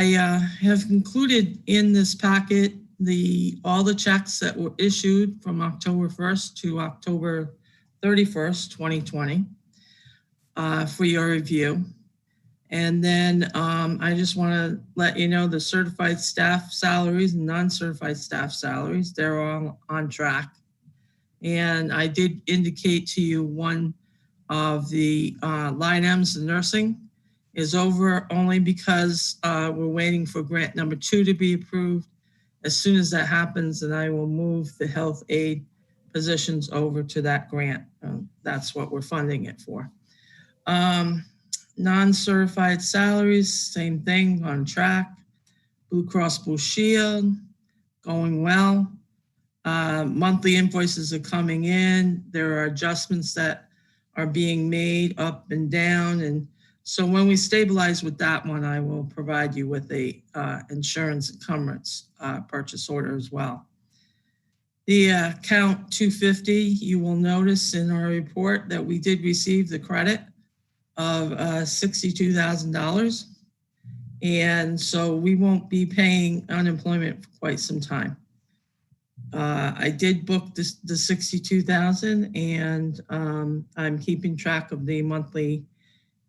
have included in this packet all the checks that were issued from October 1st to October 31st, 2020 for your review. And then I just want to let you know the certified staff salaries and non-certified staff salaries, they're all on track. And I did indicate to you one of the line items, the nursing, is over only because we're waiting for grant number 2 to be approved. As soon as that happens, then I will move the health aid positions over to that grant. That's what we're funding it for. Non-certified salaries, same thing, on track. Blue Cross Blue Shield, going well. Monthly invoices are coming in. There are adjustments that are being made up and down. And so when we stabilize with that one, I will provide you with a insurance encumbrance purchase order as well. The account 250, you will notice in our report that we did receive the credit of $62,000. And so we won't be paying unemployment for quite some time. I did book the 62,000, and I'm keeping track of the monthly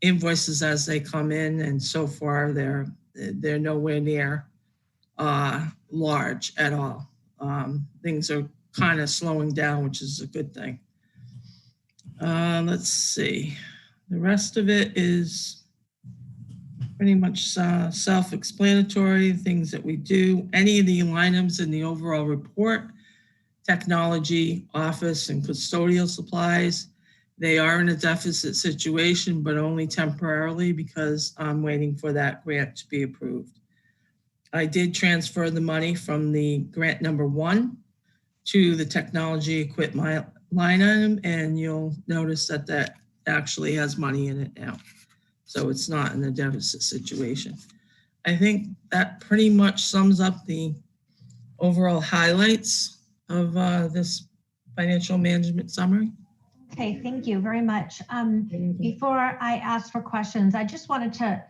invoices as they come in, and so far they're nowhere near large at all. Things are kind of slowing down, which is a good thing. Let's see. The rest of it is pretty much self-explanatory, things that we do. Any of the line items in the overall report, technology, office, and custodial supplies, they are in a deficit situation, but only temporarily because I'm waiting for that grant to be approved. I did transfer the money from the grant number 1 to the technology equipment line item, and you'll notice that that actually has money in it now. So it's not in a deficit situation. I think that pretty much sums up the overall highlights of this financial management summary. Okay, thank you very much. Before I ask for questions, I just wanted to,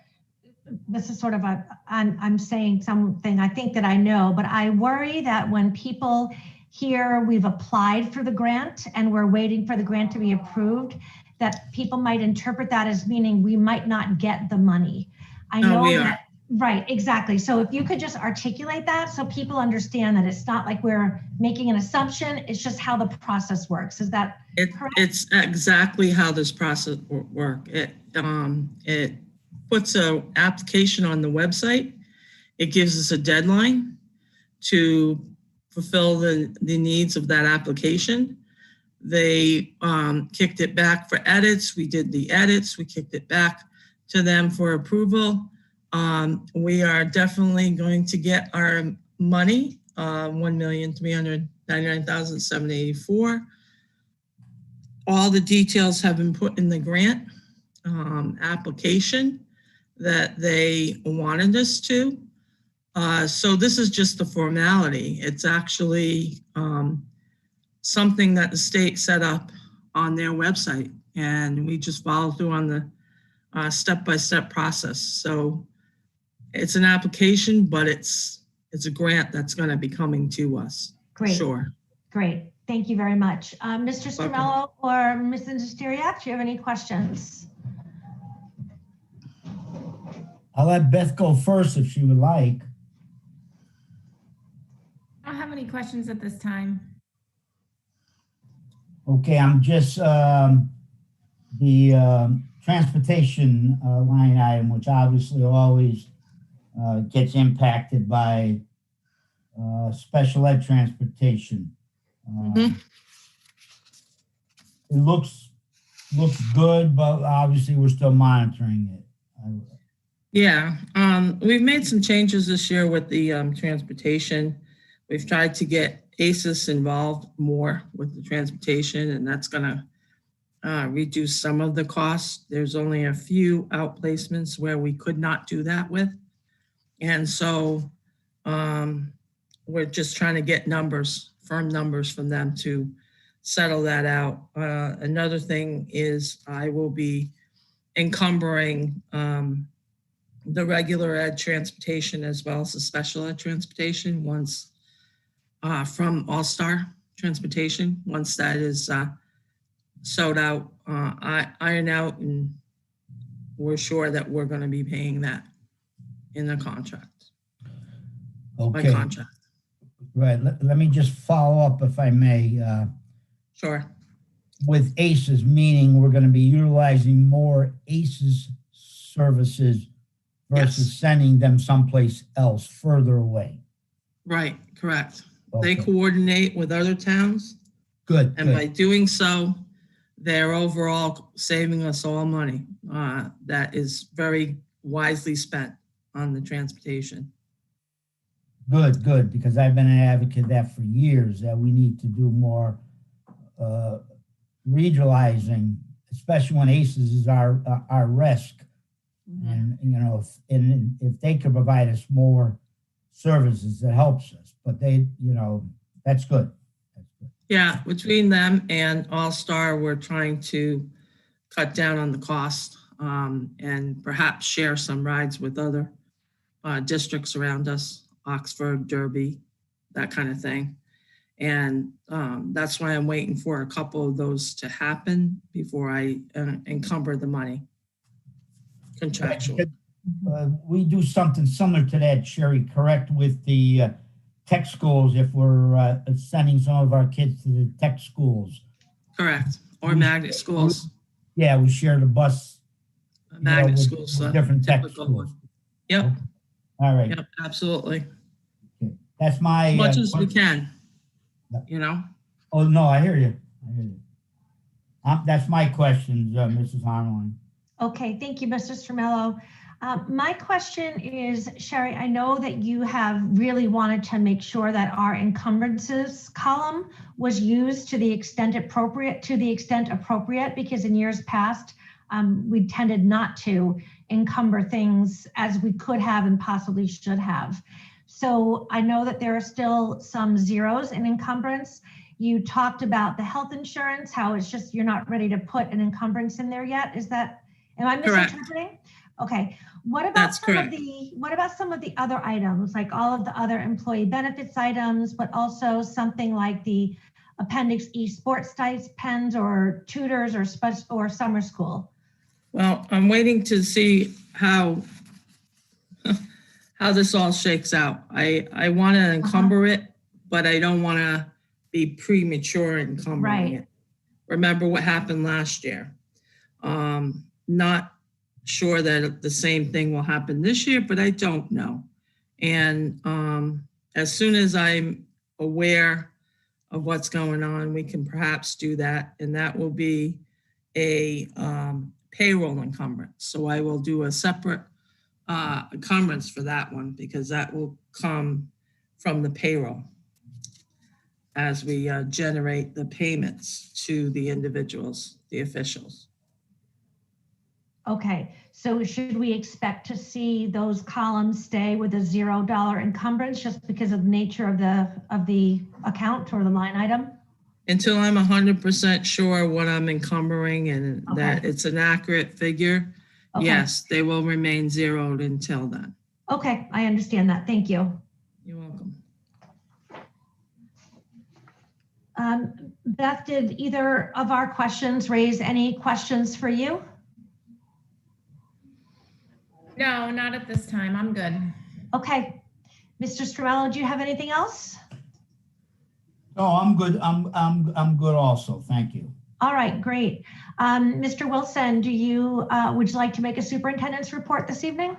this is sort of I'm saying something I think that I know, but I worry that when people hear we've applied for the grant and we're waiting for the grant to be approved, that people might interpret that as meaning we might not get the money. I know that, right, exactly. So if you could just articulate that so people understand that it's not like we're making an assumption, it's just how the process works. Is that correct? It's exactly how this process works. It puts an application on the website. It gives us a deadline to fulfill the needs of that application. They kicked it back for edits. We did the edits. We kicked it back to them for approval. We are definitely going to get our money, $1,399,784. All the details have been put in the grant application that they wanted us to. So this is just the formality. It's actually something that the state set up on their website, and we just follow through on the step-by-step process. So it's an application, but it's a grant that's going to be coming to us. Great. Sure. Great. Thank you very much. Mr. Stramello or Mrs. Stiriak, do you have any questions? I'll let Beth go first if she would like. I don't have any questions at this time. Okay, I'm just the transportation line item, which obviously always gets impacted by special ed transportation. It looks good, but obviously we're still monitoring it. Yeah, we've made some changes this year with the transportation. We've tried to get ACES involved more with the transportation, and that's going to reduce some of the costs. There's only a few outplacements where we could not do that with. And so we're just trying to get firm numbers from them to settle that out. Another thing is I will be encumbering the regular ed transportation as well as the special ed transportation once from All-Star Transportation. Once that is sewed out, iron out, and we're sure that we're going to be paying that in the contract, by Okay, contract. right. Let me just follow up if I may. Sure. With ACES, meaning we're going to be utilizing more ACES services versus Yes. sending them someplace else further away. Right, correct. Okay. They coordinate with other towns, Good, and by good. doing so, they're overall saving us all money. That is very wisely spent on the transportation. Good, good, because I've been an advocate of that for years, that we need to do more regionalizing, especially when ACES is our risk. And, you know, if they could provide us more services, that helps us. But they, you know, that's good. That's good. Yeah, between them and All-Star, we're trying to cut down on the cost and perhaps share some rides with other districts around us, Oxford, Derby, that kind of thing. And that's why I'm waiting for a couple of those to happen before I encumber the money contractual. We do something similar to that, Sherry, correct, with the tech schools, if we're sending some of our kids to the tech schools. Correct. Or magnet schools. Yeah, we share the bus. Magnet with schools. different tech typical schools. one. Yep. Okay. All right. Yep, absolutely. Okay. That's my. As much as we can, you know? Oh, no, I hear you. I hear you. That's my questions, Mrs. Harmeling. Okay, thank you, Mr. Stramello. My question is, Sherry, I know that you have really wanted to make sure that our encumbrances column was used to the extent appropriate, because in years past, we tended not to encumber things as we could have and possibly should have. So I know that there are still some zeros in encumbrance. You talked about the health insurance, how it's just, you're not ready to put an encumbrance in there yet. Is that, am I misinterpreting? Correct. Okay. What about some of the other items, like all of the other employee benefits items, but also something like the Appendix E sports stipends or tutors or summer school? Well, I'm waiting to see how this all shakes out. I want to encumber it, but I don't want to be premature encumbering it. Remember what happened last year. Not sure that the same thing will happen this year, but I don't know. And as soon as I'm aware of what's going on, we can perhaps do that. And that will be a payroll encumbrance. So I will do a separate encumbrance for that one, because that will come from the payroll as we generate the payments to the individuals, the officials. Okay, so should we expect to see those columns stay with a $0 encumbrance just because of the nature of the account or the line item? Until I'm 100% sure what I'm encumbering and that it's an accurate figure, yes, they will remain zeroed until then. Okay, I understand that. Thank you. You're welcome. Beth, did either of our questions raise any questions for you? No, not at this time. I'm good. Okay. Mr. Stramello, do you have anything else? No, I'm good. I'm good also. Thank you. All right, great. Mr. Wilson, would you like to make a superintendent's report this evening?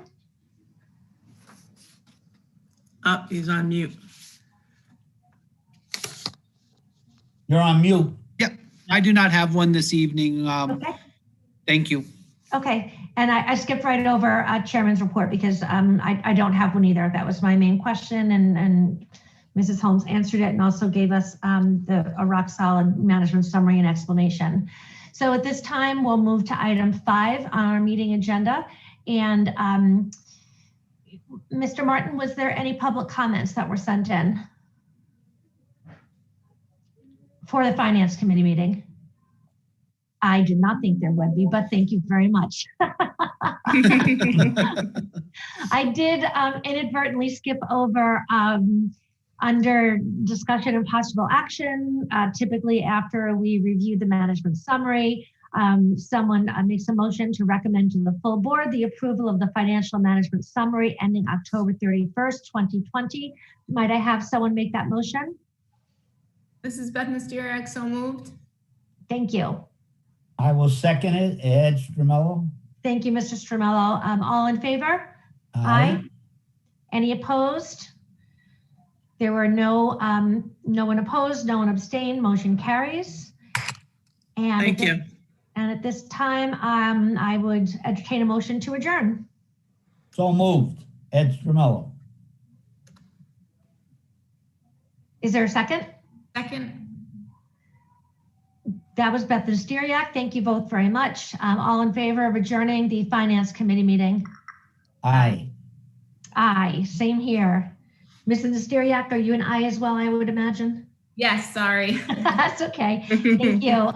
Oh, he's on mute. You're on mute. Yep, I do not have one this evening. Okay. Thank you. Okay, and I skipped right over Chairman's report because I don't have one either. That was my main question, and Mrs. Holmes answered it and also gave us a rock solid management summary and explanation. So at this time, we'll move to item 5 on our meeting agenda. And Mr. Martin, was there any public comments that were sent in for the Finance Committee meeting? I did not think there would be, but thank you very much. I did inadvertently skip over under discussion and possible action. Typically, after we review the management summary, someone makes a motion to recommend to the full board the approval of the financial management summary ending October 31st, 2020. Might I have someone make that motion? This is Beth Mysteriak, so moved. Thank you. I will second it. Ed Stromello? Thank you, Mr. Stromello. All in favor? Aye. Any opposed? There were no one opposed, no one abstained, motion carries. And Thank you. And at this time, I would entertain a motion to adjourn. So moved. Ed Stromello. Is there a second? Second. That was Beth Mysteriak. Thank you both very much. All in favor of adjourning the Finance Committee meeting? Aye. Aye, same here. Mrs. Mysteriak, are you an aye as well, I would imagine? Yes, sorry. That's okay. Thank you.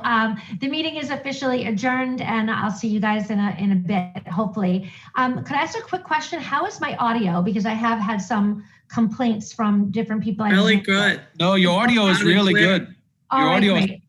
The meeting is officially adjourned, and I'll see you guys in a bit, hopefully. Could I ask a quick question? How is my audio? Because I have had some complaints from different people. Really good. No, your audio is Loud and really clear. good. All Your right, audio is great.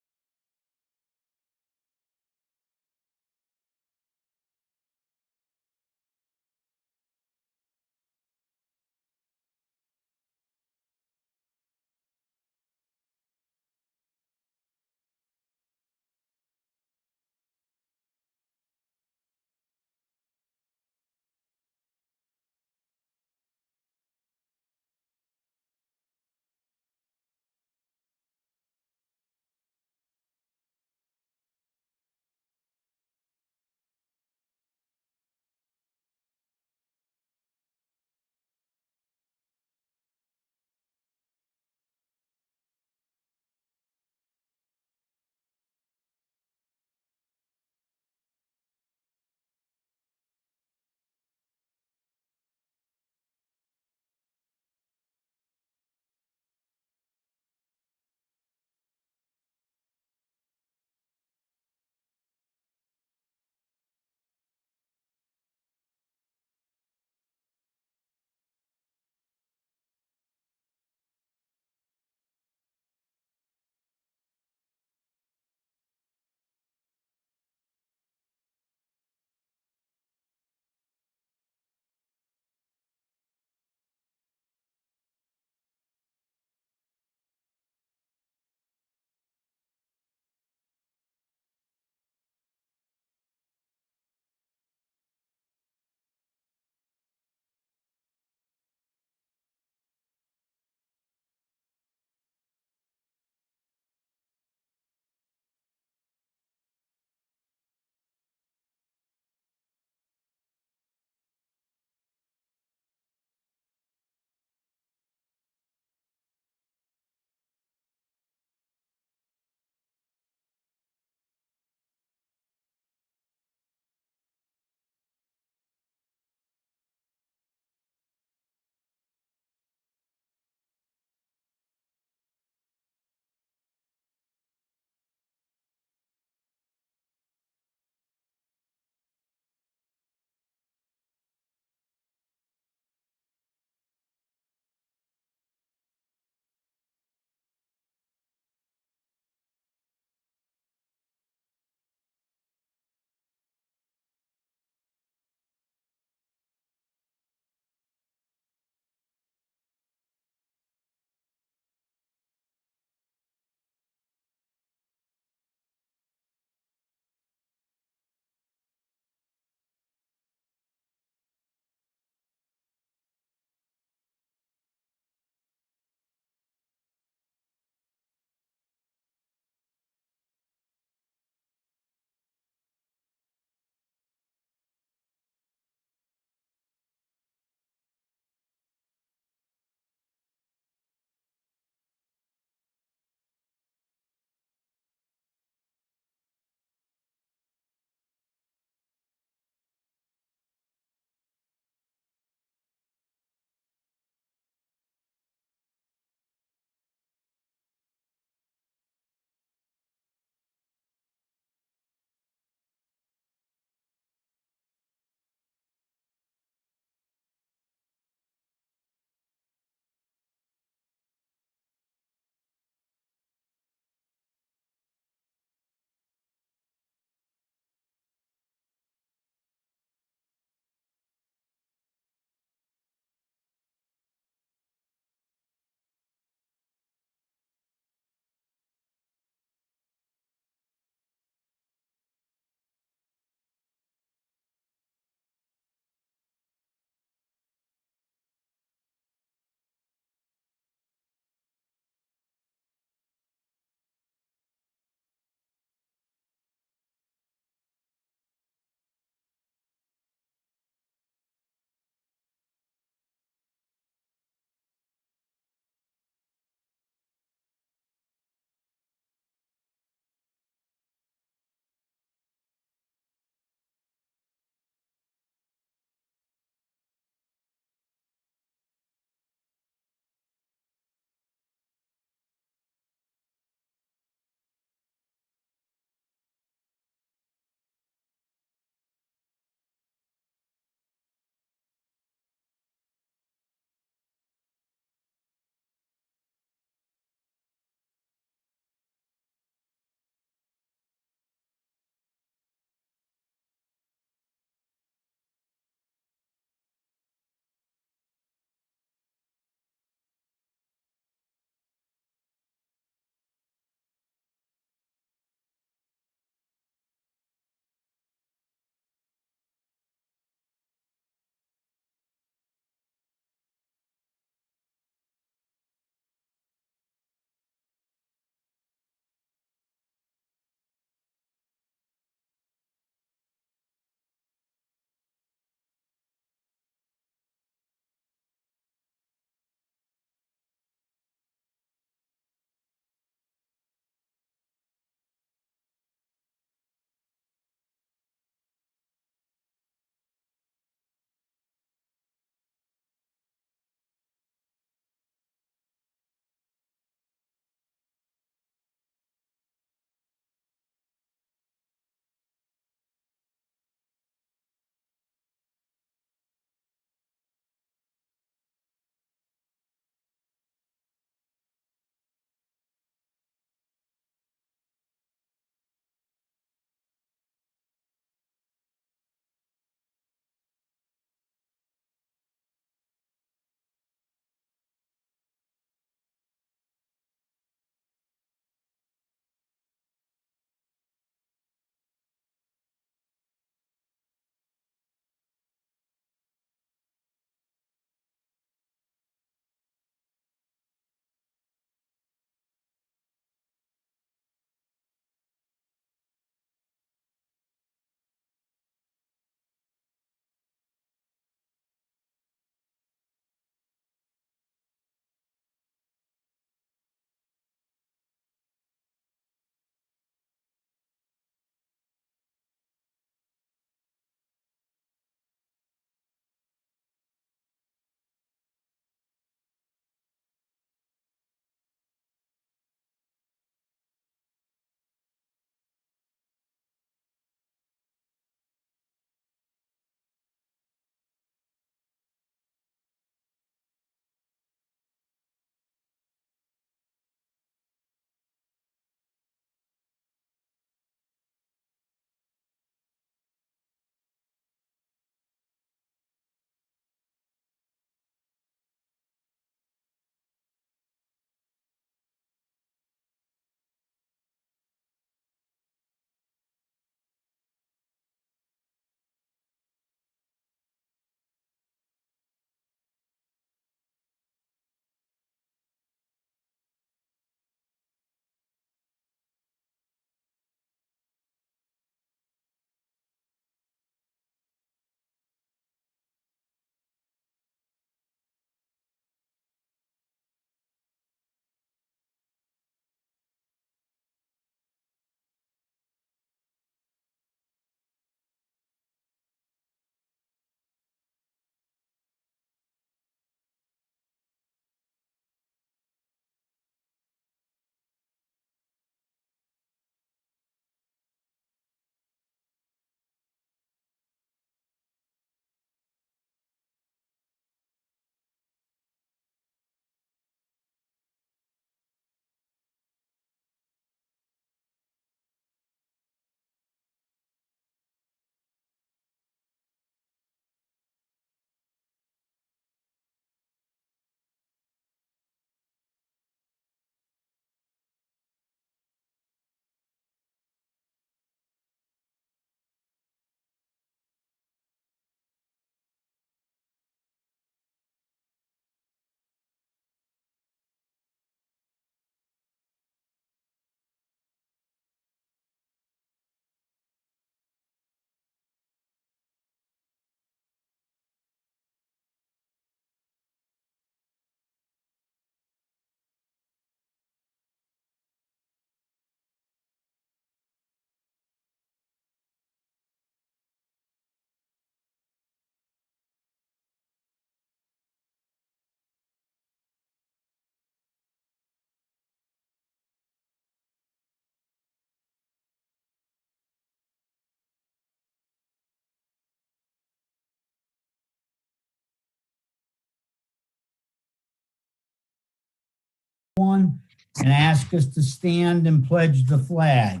everyone and ask us to stand and pledge the flag.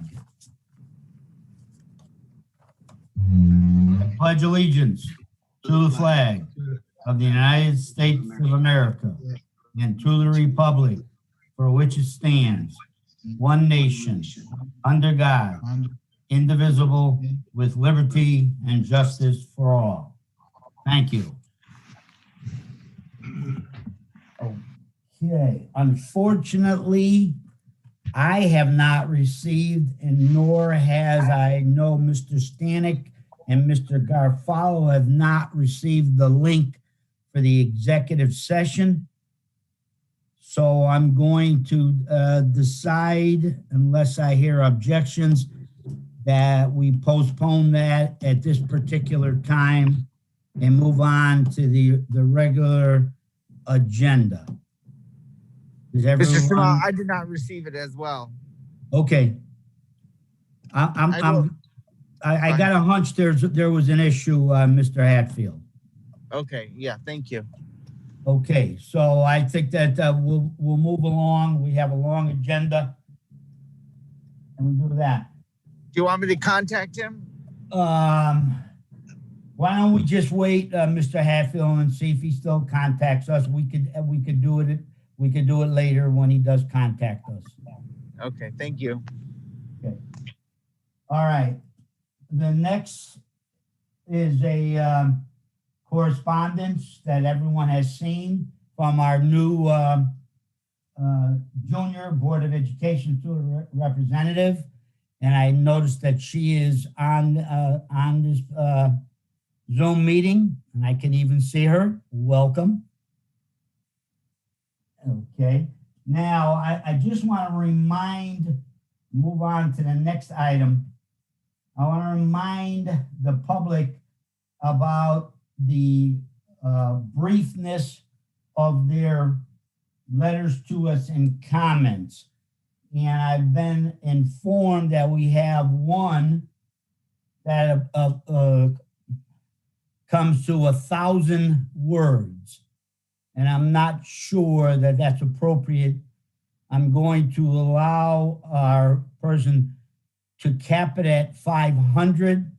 I pledge allegiance to the flag of the United States of America and to the republic for which it stands, one nation, under God, indivisible, with liberty and justice for all. Thank you. Okay, unfortunately, I have not received, and nor has I know Mr. Stanek and Mr. Garfalo have not received the link for the executive session. So I'm going to decide, unless I hear objections, that we postpone that at this particular time and move on to the regular agenda. Is Mr. Seymour, everyone I did not receive it as well. okay? I I got a hunch there was an issue, Mr. Hatfield. Okay, yeah, thank you. Okay, so I think that we'll move along. We have a long agenda, and we do that. Do you want me to contact him? Why don't we just wait, Mr. Hatfield, and see if he still contacts us? We could do it. We could do it later when he does contact us. Okay, thank you. Okay. All right. The next is a correspondence that everyone has seen from our new junior Board of Education student representative. And I noticed that she is on this Zoom meeting, and I can even see her. Welcome. Okay. Now, I just want to move on to the next item. I want to remind the public about the briefness of their letters to us and comments. And I've been informed that we have one that comes to 1,000 words. And I'm not sure that that's appropriate. I'm going to allow our person to cap it at 500.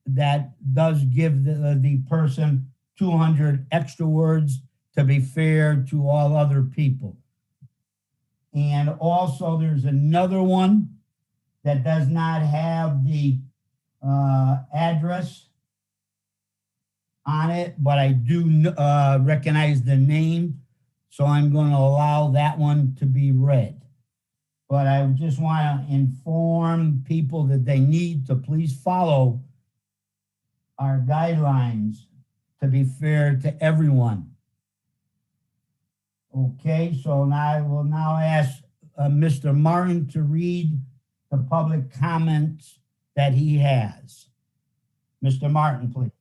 That does give the person 200 extra words to be fair to all other people. And also there's another one that does not have the address on it, but I do recognize the name. So I'm going to allow that one to be read. But I just want to inform people that they need to please follow our guidelines to be fair to everyone. Okay, so now I will now ask Mr. Martin to read the public comments that he has. Mr. Martin, please.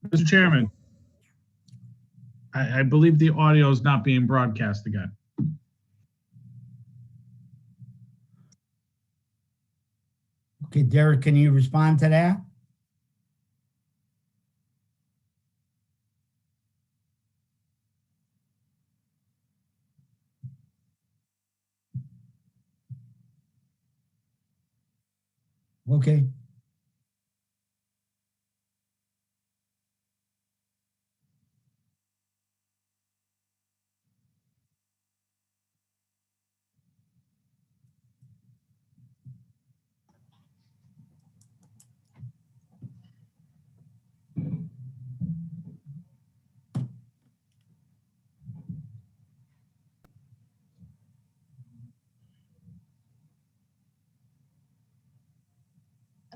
Mr. Chairman, I believe the audio is not being broadcast again. Okay, Derek, can you respond to that? Okay.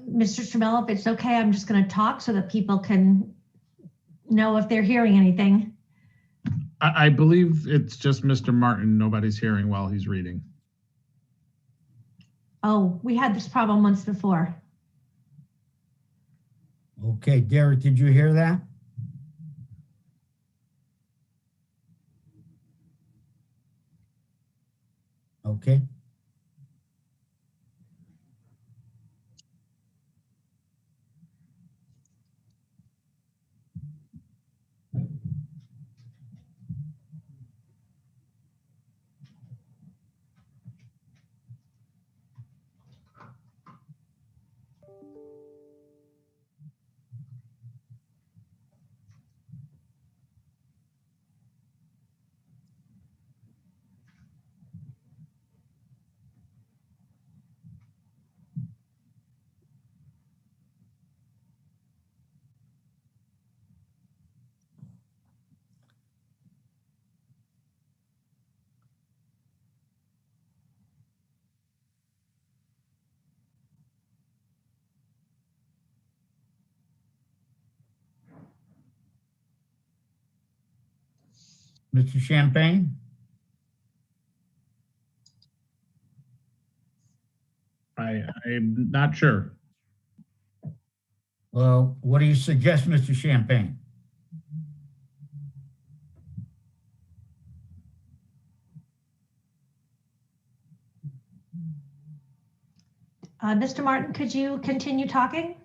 Mr. Tramello, if it's okay, I'm just going to talk so that people can know if they're hearing anything. I believe it's just Mr. Martin. Nobody's hearing while he's reading. Oh, we had this problem once before. Okay, Derek, did you hear that? Okay. Mr. Champagne? I'm not sure. Well, what do you suggest, Mr. Champagne? Mr. Martin, could you continue talking?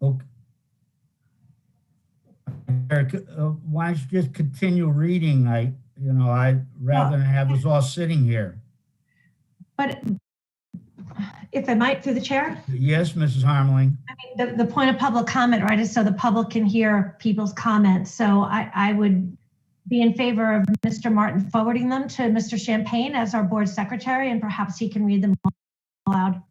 Okay. Eric, why don't you just continue reading? I'd rather than have us all sitting here. But if I might, through the chair, Yes, Mrs. Harmling. I mean, the point of public comment, right, is so the public can hear people's comments. So I would be in favor of Mr. Martin forwarding them to Mr. Champagne as our board secretary, and perhaps he can read them aloud.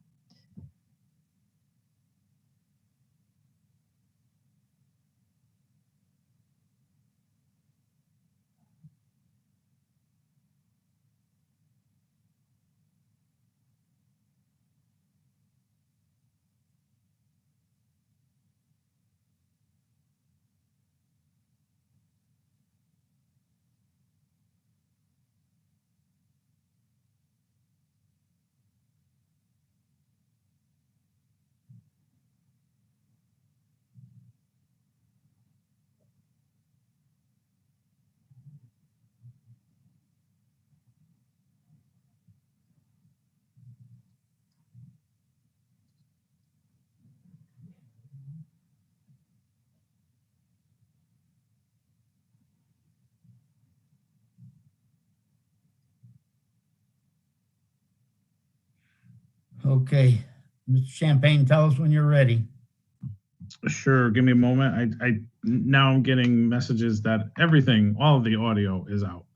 Okay, Mr. Champagne, tell us when you're ready. Sure, give me a moment. Now I'm getting messages that all of the audio is out.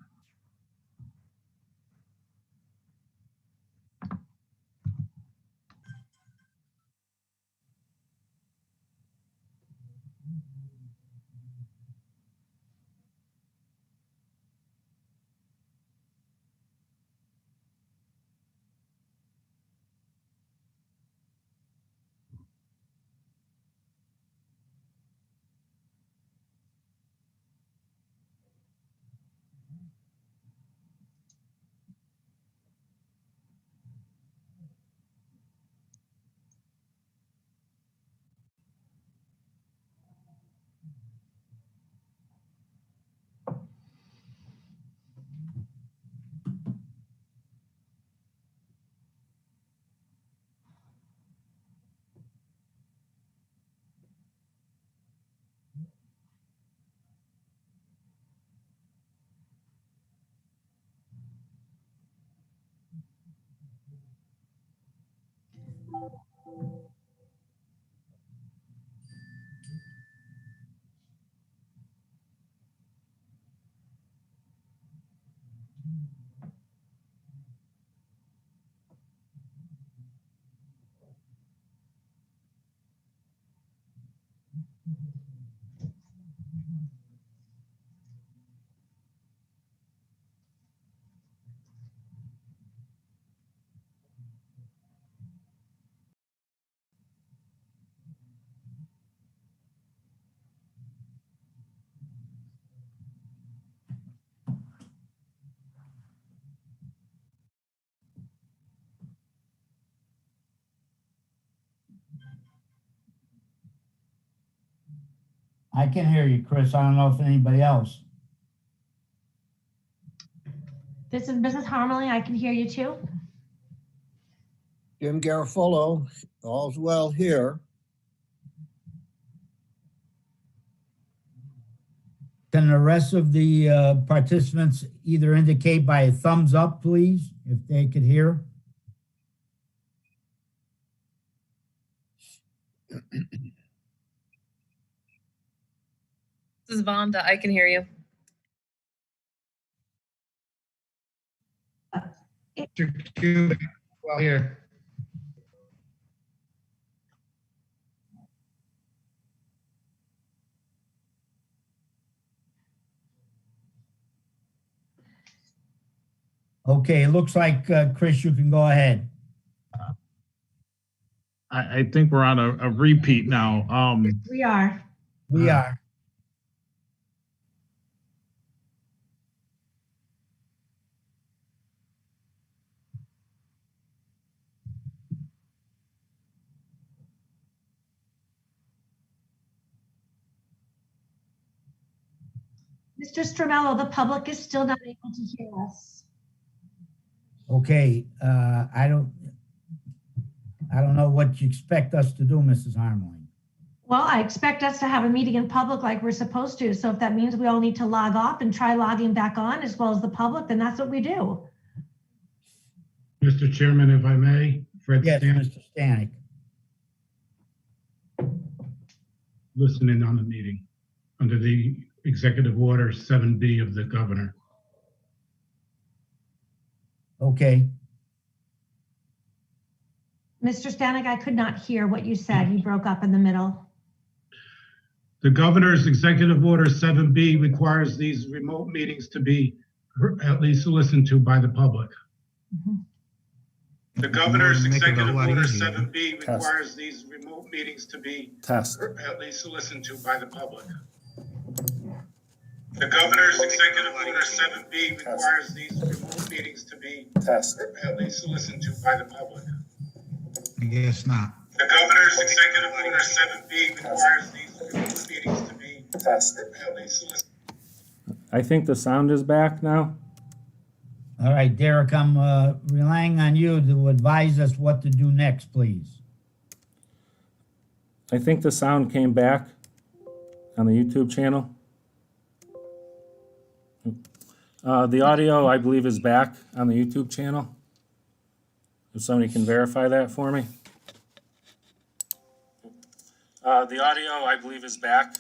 I can hear you, Chris. I don't know if anybody else. This is Mrs. Harmony. I can hear you too. Jim Garofolo, all's well here. Can the rest of the participants either indicate by a thumbs up, please, if they could hear? This is Vonda. I can hear you. Well, here. Okay, it looks like, Chris, you can go ahead. I think we're on a repeat now. We are. We are. Mr. Stramello, the public is still not able to hear us. Okay, I don't know what you expect us to do, Mrs. Harmling. Well, I expect us to have a meeting in public like we're supposed to. So if that means we all need to log off and try logging back on as well as the public, then that's what we do. Mr. Chairman, if I may, Fred Yes, Stan, Mr. Stanek. listening on the meeting under the Executive Order 7B of the Governor. Okay, Mr. Stanek, I could not hear what you said. You broke up in the middle. The Governor's Executive Order 7B requires these remote meetings to be at least listened to by the public. The Governor's Executive Order 7B requires these remote meetings to be at least listened to by the public. The Governor's Executive Order 7B requires these remote meetings to be at least listened to by the public. I guess not. The Governor's Executive Order 7B requires these remote meetings to be at least listened. I think the sound is back now. all right, Derek, I'm relying on you to advise us what to do next, please. I think the sound came back on the YouTube channel. The audio, I believe, is back on the YouTube channel. If somebody can verify that for me. The audio, I believe, is back.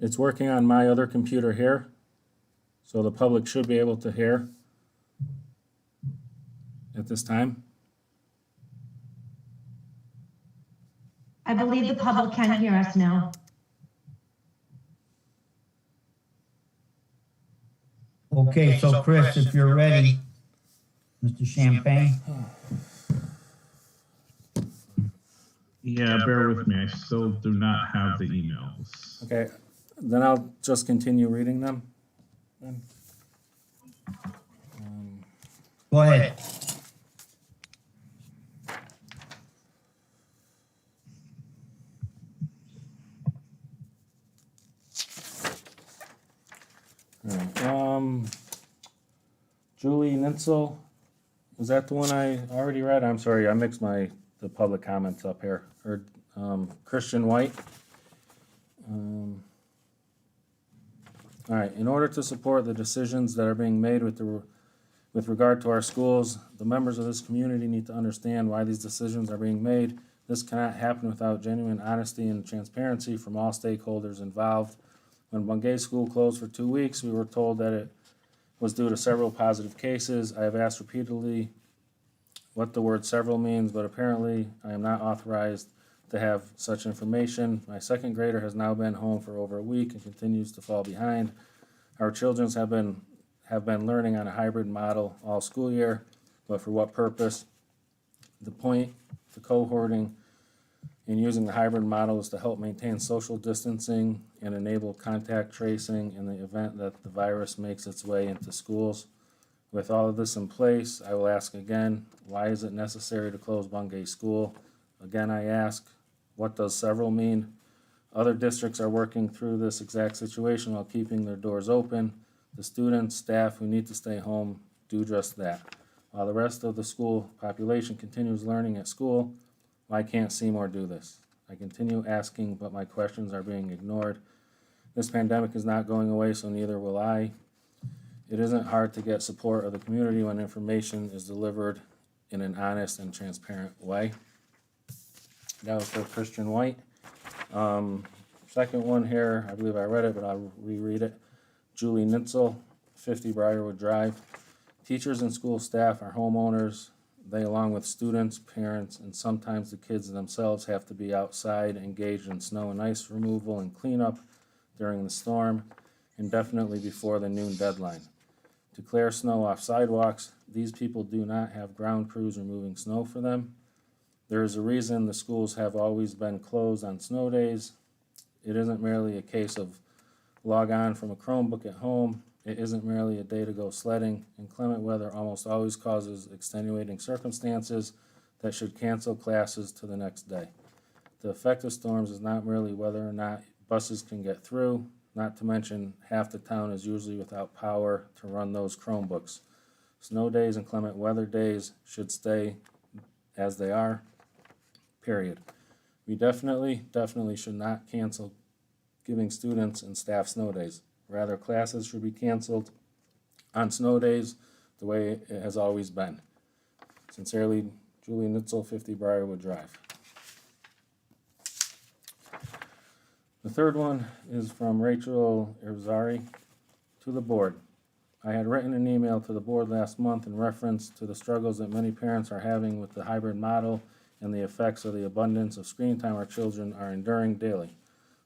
It's working on my other computer here, so the public should be able to hear at this time. I believe the public can hear us now. Okay, so Chris, if you're ready, Mr. Champagne. Yeah, bear with me. I still do not have the emails. Okay, then I'll just continue reading them. then. Go ahead. All right, Julie Nitzel, was that the one I already read? I'm sorry, I mixed the public comments up here. Or Christian White. All right, in order to support the decisions that are being made with regard to our schools, the members of this community need to understand why these decisions are being made. This cannot happen without genuine honesty and transparency from all stakeholders involved. When Bungay School closed for 2 weeks, we were told that it was due to several positive cases. I have asked repeatedly what the word several means, but apparently I am not authorized to have such information. My second grader has now been home for over a week and continues to fall behind. Our children have been learning on a hybrid model all school year, but for what purpose? The point, the cohorting, and using the hybrid model is to help maintain social distancing and enable contact tracing in the event that the virus makes its way into schools. With all of this in place, I will ask again, why is it necessary to close Bungay School? Again, I ask, what does several mean? Other districts are working through this exact situation while keeping their doors open. The students, staff who need to stay home do just that. While the rest of the school population continues learning at school, why can't Seymour do this? I continue asking, but my questions are being ignored. This pandemic is not going away, so neither will I. It isn't hard to get support of the community when information is delivered in an honest and transparent way. That was for Christian White. Second one here, I believe I read it, but I'll reread it. Julie Nitzel, 50 Briarwood Drive. Teachers and school staff are homeowners. They, along with students, parents, and sometimes the kids themselves, have to be outside engaged in snow and ice removal and cleanup during the storm, and definitely before the noon deadline. To clear snow off sidewalks, these people do not have ground crews removing snow for them. There is a reason the schools have always been closed on snow days. It isn't merely a case of log on from a Chromebook at home. It isn't merely a day to go sledding. Inclement weather almost always causes extenuating circumstances that should cancel classes to the next day. The effect of storms is not merely whether or not buses can get through, not to mention half the town is usually without power to run those Chromebooks. Snow days and inclement weather days should stay as they are, period. We definitely should not cancel giving students and staff snow days. Rather, classes should be canceled on snow days the way it has always been. Sincerely, Julie Nitzel, 50 Briarwood Drive. The third one is from Rachel Irzari to the board. I had written an email to the board last month in reference to the struggles that many parents are having with the hybrid model and the effects of the abundance of screen time our children are enduring daily.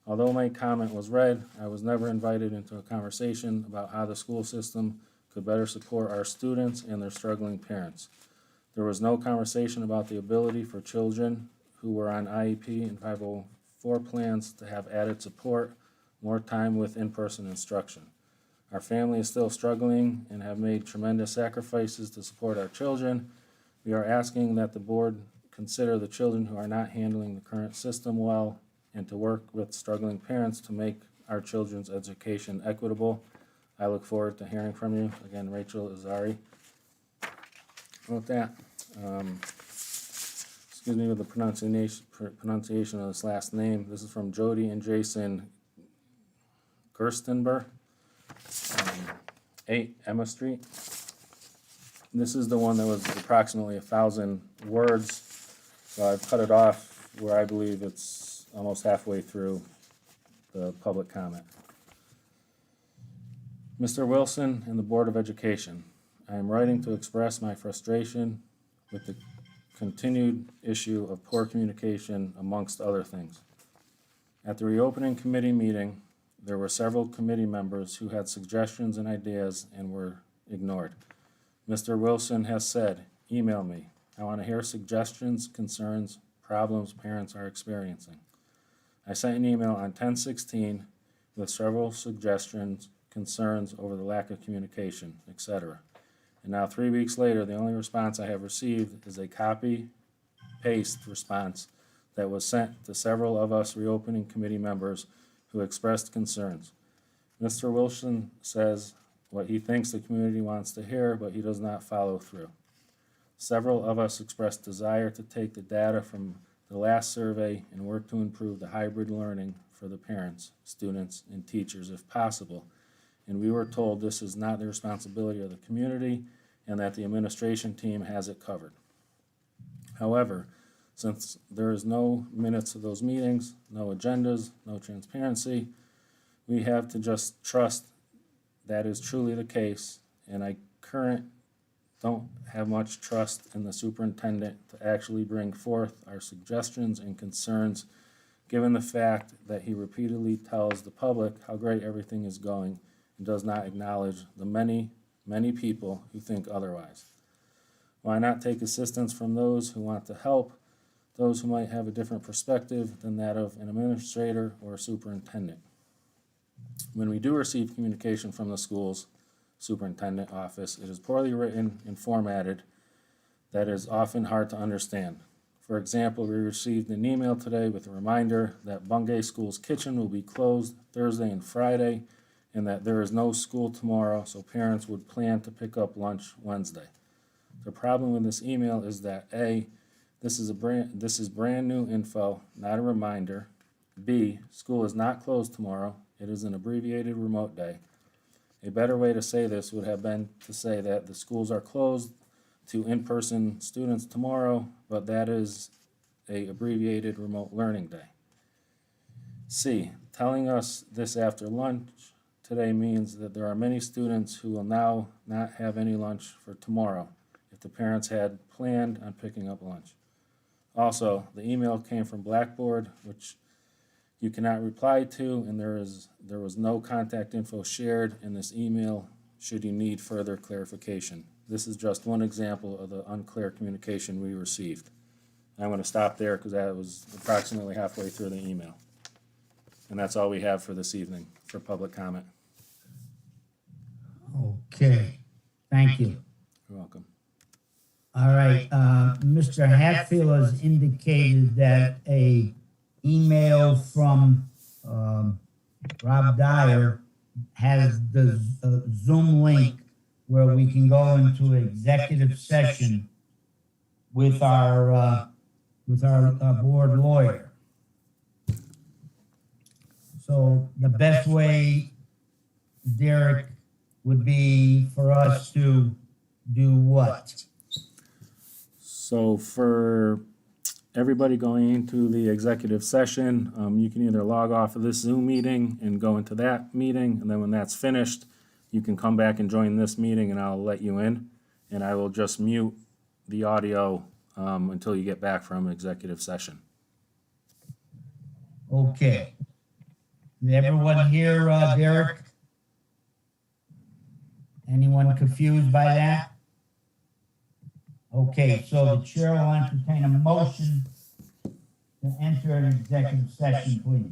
Although my comment was read, I was never invited into a conversation about how the school system could better support our students and their struggling parents. There was no conversation about the ability for children who were on IEP and 504 plans to have added support, more time with in-person instruction. Our family is still struggling and have made tremendous sacrifices to support our children. We are asking that the board consider the children who are not handling the current system well and to work with struggling parents to make our children's education equitable. I look forward to hearing from you. Again, Rachel Irzari. With that, excuse me with the pronunciation of this last name. This is from Jody and Jason Gerstenberg, 8 Emma Street. This is the one that was approximately 1,000 words, so I've cut it off where I believe it's almost halfway through the public comment. Mr. Wilson and the Board of Education, I am writing to express my frustration with the continued issue of poor communication amongst other things. At the reopening committee meeting, there were several committee members who had suggestions and ideas and were ignored. Mr. Wilson has said, email me. I want to hear suggestions, concerns, problems parents are experiencing. I sent an email on 10/16 with several suggestions, concerns over the lack of communication, etc. And now 3 weeks later, the only response I have received is a copy-paste response that was sent to several of us reopening committee members who expressed concerns. Mr. Wilson says what he thinks the community wants to hear, but he does not follow through. Several of us expressed desire to take the data from the last survey and work to improve the hybrid learning for the parents, students, and teachers if possible. and we were told this is not the responsibility of the community and that the administration team has it covered. However, since there is no minutes of those meetings, no agendas, no transparency, we have to just trust that is truly the case, and I don't have much trust in the superintendent to actually bring forth our suggestions and concerns, given the fact that he repeatedly tells the public how great everything is going and does not acknowledge the many, many people who think otherwise. Why not take assistance from those who want to help, those who might have a different perspective than that of an administrator or a superintendent? When we do receive communication from the school's superintendent office, it is poorly written and formatted that is often hard to understand. For example, we received an email today with a reminder that Bungay School's kitchen will be closed Thursday and Friday, and that there is no school tomorrow, so parents would plan to pick up lunch Wednesday. The problem with this email is that A, this is brand new info, not a reminder. B, school is not closed tomorrow. It is an abbreviated remote day. A better way to say this would have been to say that the schools are closed to in-person students tomorrow, but that is a abbreviated remote learning day. C, telling us this after lunch today means that there are many students who will now not have any lunch for tomorrow if the parents had planned on picking up lunch. Also, the email came from Blackboard, which you cannot reply to, and there was no contact info shared in this email should you need further clarification. This is just one example of the unclear communication we received. I'm going to stop there because that was approximately halfway through the email. And that's all we have for this evening for public comment. Okay, thank you. You're welcome. All right, Mr. Hatfield has indicated that a email from Rob Dyer has the Zoom link where we can go into executive session with our board lawyer. So the best way, Derek, would be for us to do what? So for everybody going into the executive session, you can either log off of this Zoom meeting and go into that meeting, and then when that's finished, you can come back and join this meeting and I'll let you in, and I will just mute the audio until you get back from executive session. Okay. Did everyone hear Derek? Anyone confused by that? Okay, so the chair will entertain a motion to enter an executive session, please.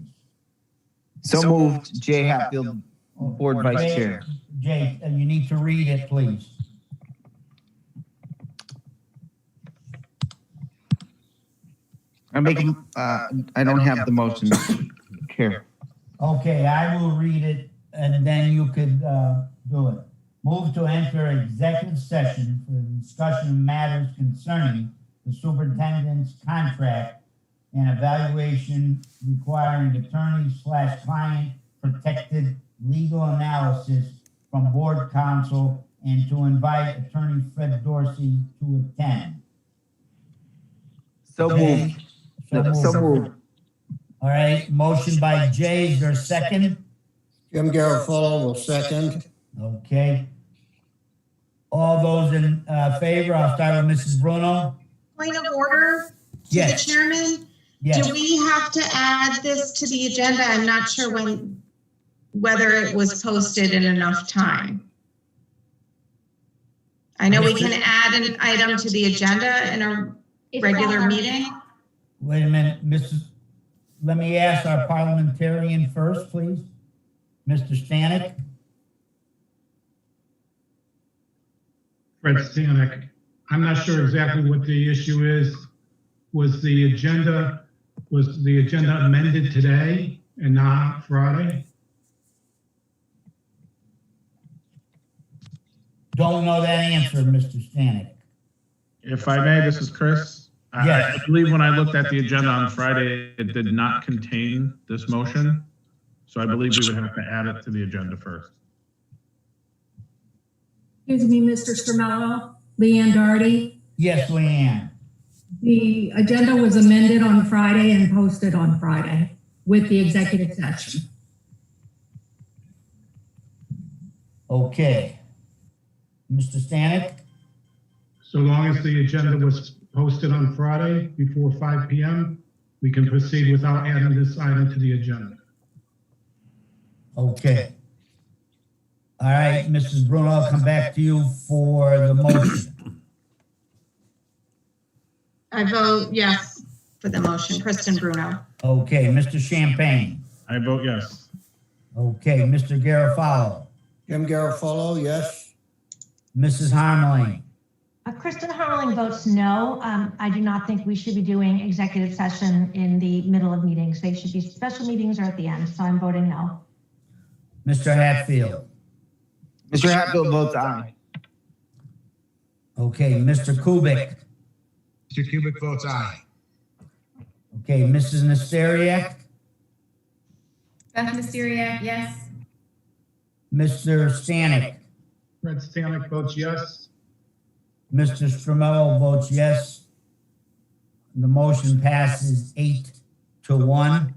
So moved, Jay Hatfield, Board Vice Chair. Jay, you need to read it, please. I'm making, I don't have the motion, Chair. Okay, I will read it and then you could do it. Move to enter executive session for the discussion of matters concerning the superintendent's contract and evaluation requiring attorney/client protected legal analysis from board counsel and to invite attorney Fred Dorsey to attend. So moved. So moved. All right, motion by Jay, is there a second? Jim Garofalo will second. Okay. All those in favor, I'll start with Mrs. Bruno. Point of order to the chairman. Yes. Do we have to add this to the agenda? I'm not sure whether it was posted in enough time. I know we can add an item to the agenda in a regular meeting. Wait a minute, let me ask our parliamentarian first, please. Mr. Stanek. Fred Stanek. I'm not sure exactly what the issue is. Was the agenda amended today and not Friday? Don't know that answer, Mr. Stanek. If I may, this is Chris. Yes. I believe when I looked at the agenda on Friday, it did not contain this motion. So I believe we would have to add it to the agenda first. Excuse me, Mr. Stramello, Leanne Darty. Yes, Leanne. The agenda was amended on Friday and posted on Friday with the executive session. Okay. Mr. Stanek? So long as the agenda was posted on Friday before 5 p.m., we can proceed without adding this item to the agenda. Okay. All right, Mrs. Bruno, I'll come back to you for the motion. I vote yes for the motion. Kristen Bruno. Okay, Mr. Champagne. I vote yes. Okay, Mr. Garofalo. Jim Garofalo, yes. Mrs. Harmeling. Kristen Harmeling votes no. I do not think we should be doing executive session in the middle of meetings. They should be special meetings or at the end, so I'm voting no. Mr. Hatfield. Mr. Hatfield votes aye. Okay, Mr. Kubik. Mr. Kubik votes aye. Okay, Mrs. Nesteriak. Beth Mysteriak, yes. Mr. Stanek. Fred Stanek votes yes. Mr. Stramello votes yes. The motion passes 8-1.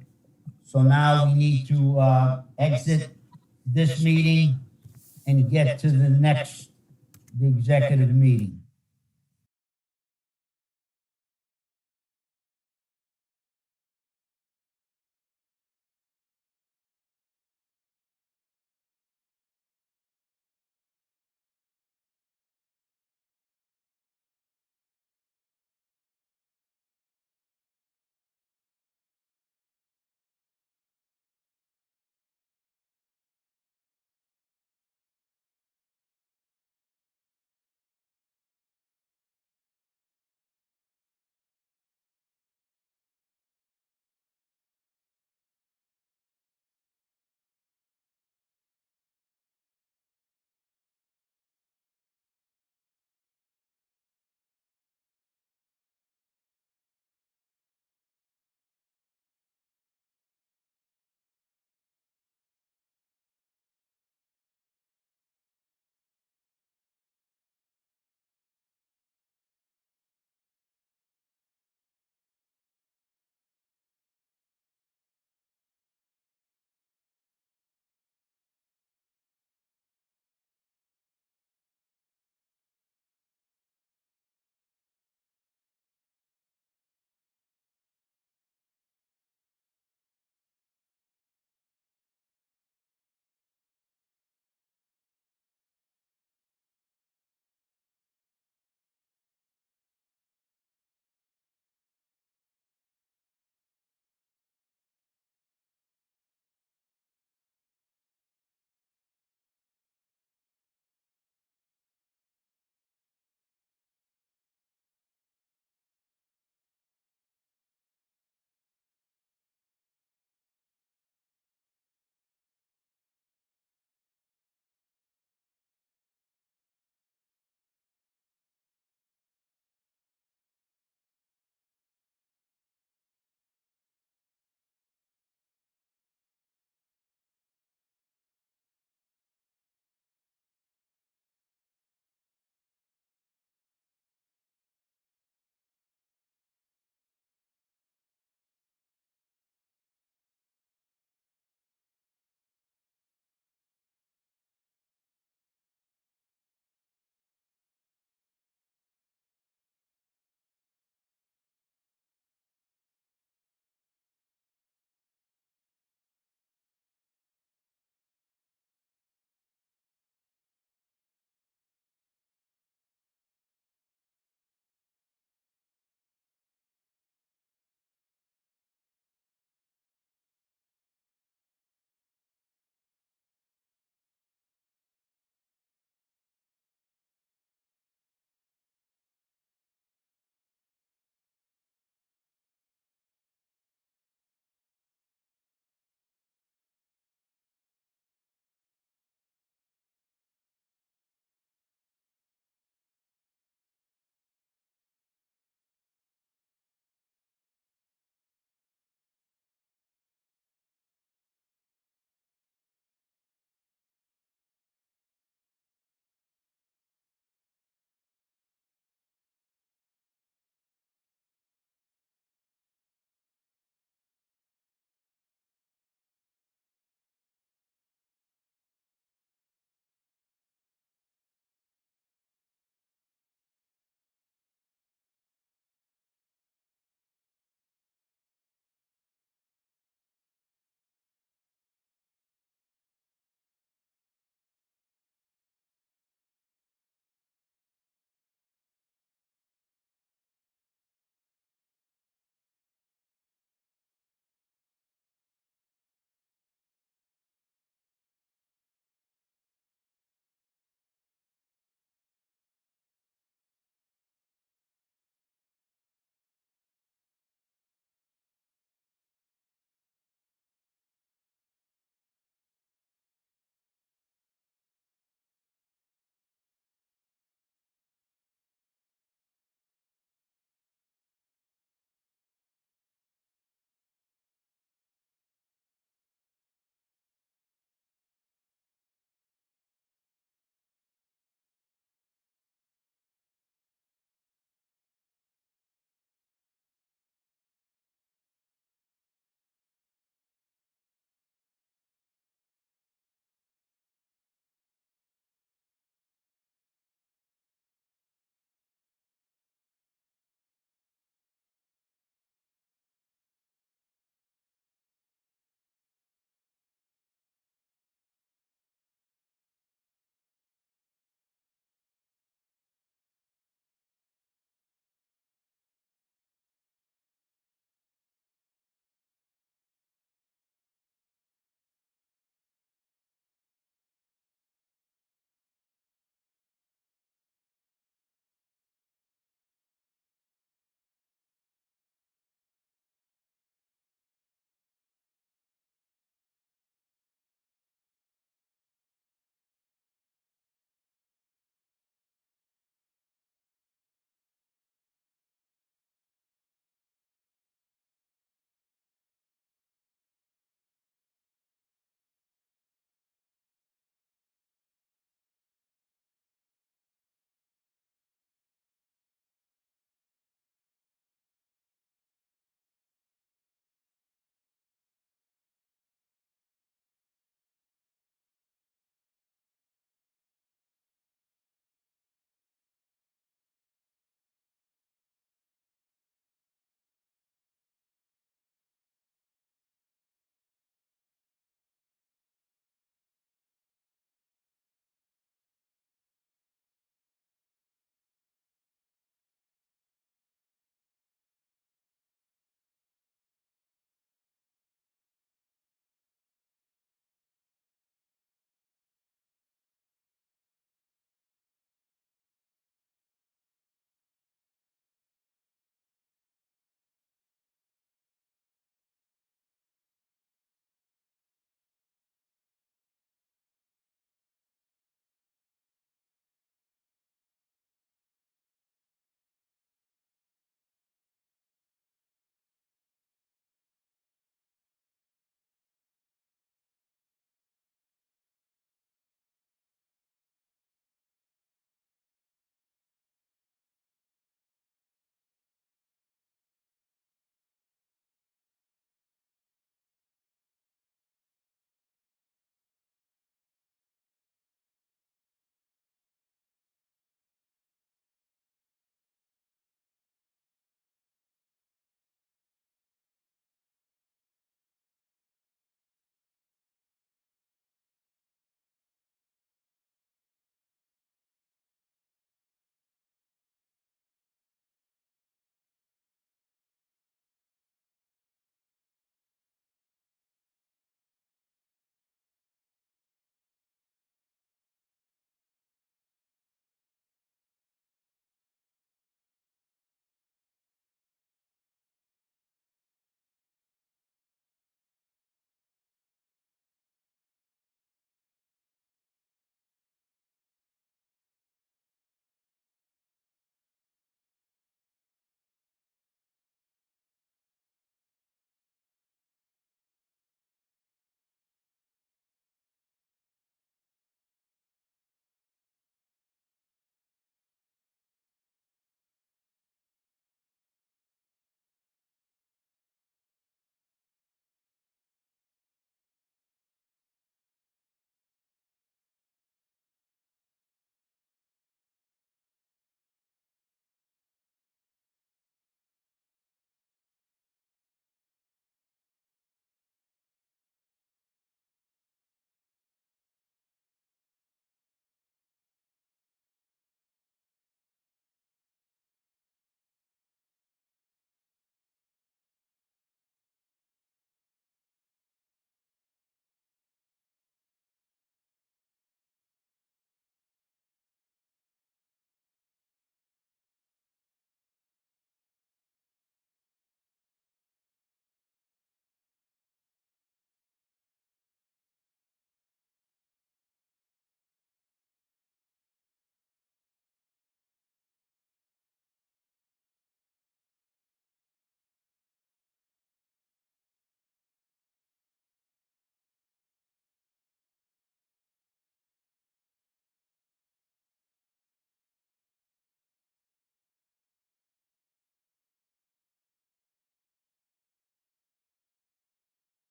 So now we need to exit this meeting and get to the executive meeting.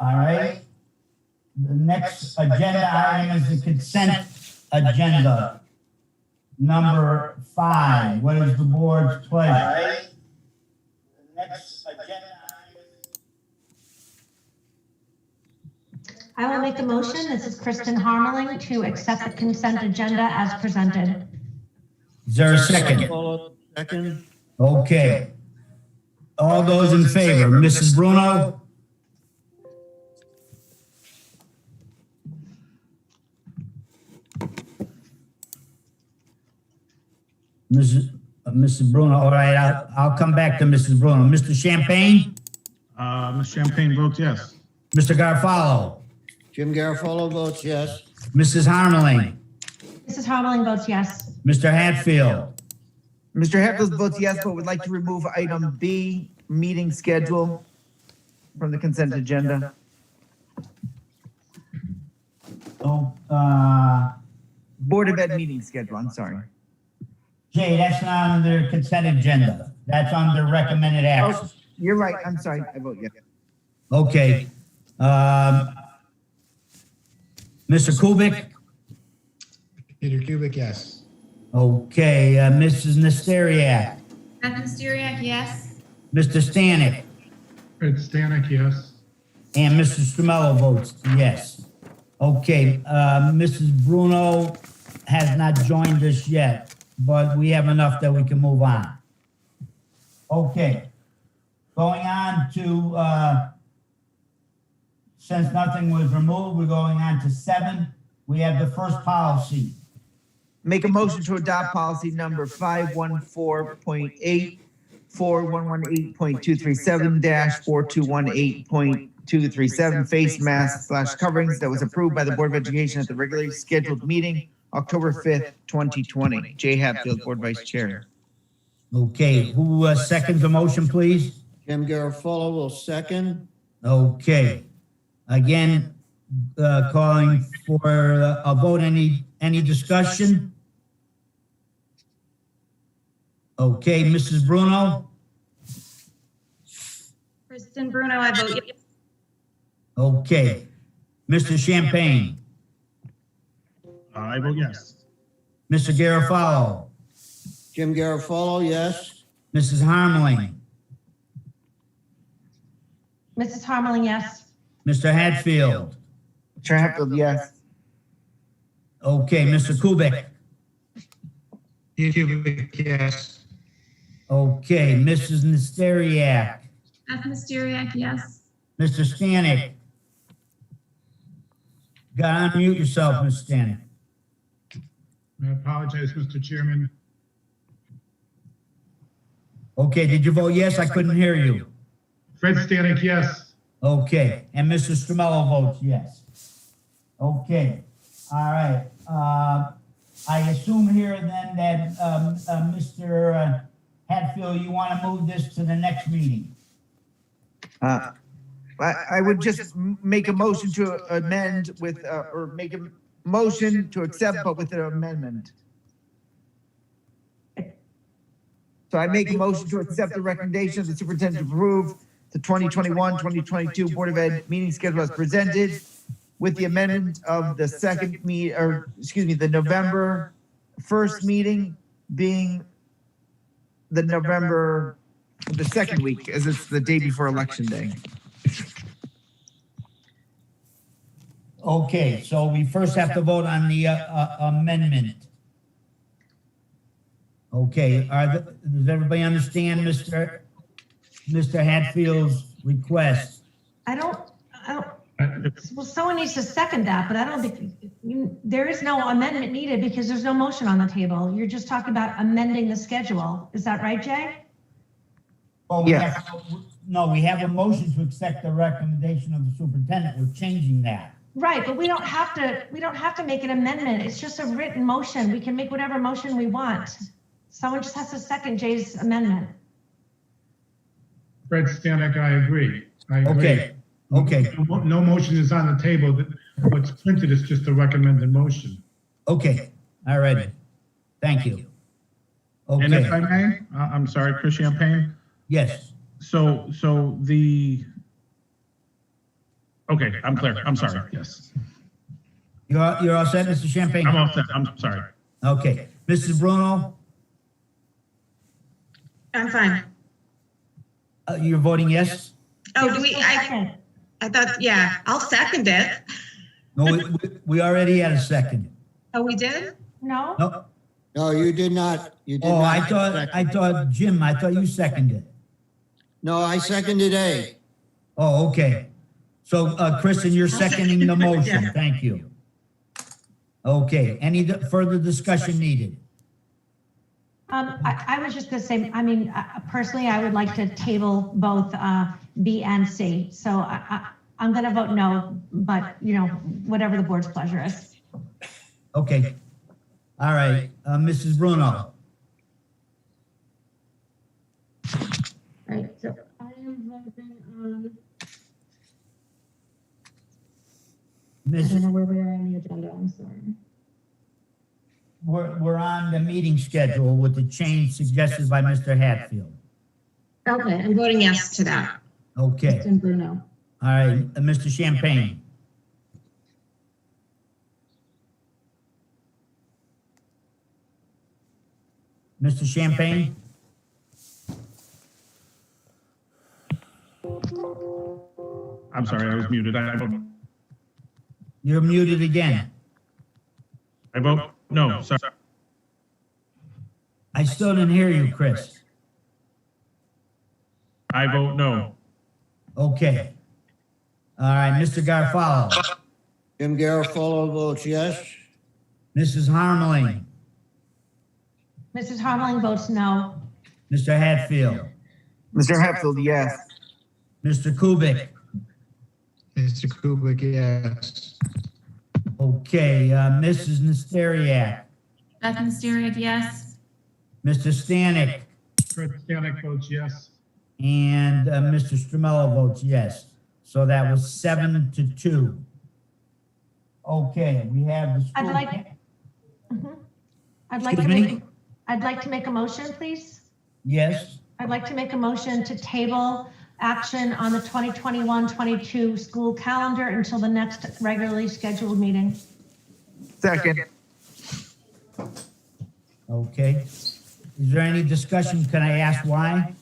All right. The next agenda item is the consent agenda. Number 5. What is the board's pleasure? The next agenda I will make the motion. This is Kristen Harmeling to accept the consent agenda as presented. Is there a second? Second. Okay. All those in favor, Mrs. Bruno? Mrs. Bruno, all right, I'll come back to Mrs. Bruno. Mr. Champagne? Ms. Champagne votes yes. Mr. Garofalo? Jim Garofalo votes yes. Mrs. Harmeling? Mrs. Harmeling votes yes. Mr. Hatfield? Mr. Hatfield votes yes, but would like to remove item B, meeting schedule, from the consent agenda. Oh, Board of Ed meeting schedule, I'm sorry. Jay, that's not on the consent agenda. That's on the recommended action. You're right, I'm sorry, I vote yes. Okay. Mr. Kubik? Peter Kubik, yes. Okay, Mrs. Nesteriak? Beth Mysteriak, yes. Mr. Stanek? Fred Stanek, yes. And Mr. Stramello votes yes. Okay, Mrs. Bruno has not joined us yet, but we have enough that we can move on. Okay, going on to, since nothing was removed, we're going on to 7. We have the first policy. Make a motion to adopt policy number 514.8, 4118.237-4218.237, face masks / coverings that was approved by the Board of Education at the regularly scheduled meeting, October 5th, 2020. Jay Hatfield, Board Vice Chair. Okay, who seconds the motion, please? Jim Garofalo will second. Okay. Again, calling for a vote. Any discussion? Okay, Mrs. Bruno? Kristen Bruno, I vote yes. Okay. Mr. Champagne? I vote yes. Mr. Garofalo? Jim Garofalo, yes. Mrs. Harmeling? Mrs. Harmeling, yes. Mr. Hatfield? Chair Hatfield, yes. Okay, Mr. Kubik? Peter Kubik, yes. Okay, Mrs. Nesteriak? Beth Mysteriak, yes. Mr. Stanek? Gotta unmute yourself, Mr. Stanek. I apologize, Mr. Chairman. Okay, did you vote yes? I couldn't hear you. Fred Stanek, yes. Okay, and Mr. Stramello votes yes. Okay, all right. I assume here then that, Mr. Hatfield, you want to move this to the next meeting? I would just make a motion to amend with, or make a motion to accept, but with an amendment. So I make a motion to accept the recommendation of the superintendent to approve the 2021-2022 Board of Ed meeting schedule as presented, with the amendment of the the November 1st meeting being the second week, as it's the day before Election Day. Okay, so we first have to vote on the amendment. Okay, does everybody understand Mr. Hatfield's request? I don't, well, someone needs to second that, but I don't think, there is no amendment needed because there's no motion on the table. You're just talking about amending the schedule. Is that right, Jay? Oh, Yeah. We have a motion to accept the recommendation of the superintendent. We're changing that. Right, but we don't have to make an amendment. It's just a written motion. We can make whatever motion we want. Someone just has to second Jay's amendment. Fred Stanek, I agree. I agree. Okay. No motion is on the table. What's printed is just a recommended motion. Okay, all right. Thank you. Okay. And if I may, I'm sorry, Chris Champagne. Yes. So the Okay, I'm clear. I'm sorry. Yes. You're all set, Mr. Champagne? I'm all set. I'm sorry. Okay. Mrs. Bruno, I'm fine. you're voting yes? Oh, I thought, yeah, I'll second it. No, we already had a second. Oh, we did? No? No. No, you did not. You did Oh, not. I thought, Jim, I thought you seconded. No, I seconded A. Oh, okay. So, Kristen, you're seconding the motion. Yeah. Thank you. Okay, any further discussion needed? I was just gonna say, I mean, personally, I would like to table both B and C. So I'm gonna vote no, but you know, whatever the board's pleasure is. Okay. All right, Mrs. Bruno. Right, so I am voting on, I don't know where we are on the agenda, I'm sorry. We're on the meeting schedule with the change suggested by Mr. Hatfield. Okay, I'm voting yes to that. Okay, Kristen Bruno. all right, Mr. Champagne. Mr. Champagne? I'm sorry. I was muted. I vote. You're muted again. I vote no. Sorry. I still didn't hear you, Chris. I vote no. Okay. All right, Mr. Garofalo. Jim Garofalo votes yes. Mrs. Harmeling. Mrs. Harmeling votes no. Mr. Hatfield. Mr. Hatfield, yes. Mr. Kubik. Mr. Kubik, yes. Okay, Mrs. Nesteriak. Beth Mysteriak, yes. Mr. Stanek. Fred Stanek votes yes. And Mr. Stramello votes yes. So that was 7-2. Okay, we have the school. I'd like to make a motion, please. Yes, I'd like to make a motion to table action on the 2021-22 school calendar until the next regularly scheduled meeting. Second. okay. Is there any discussion? Can I ask why?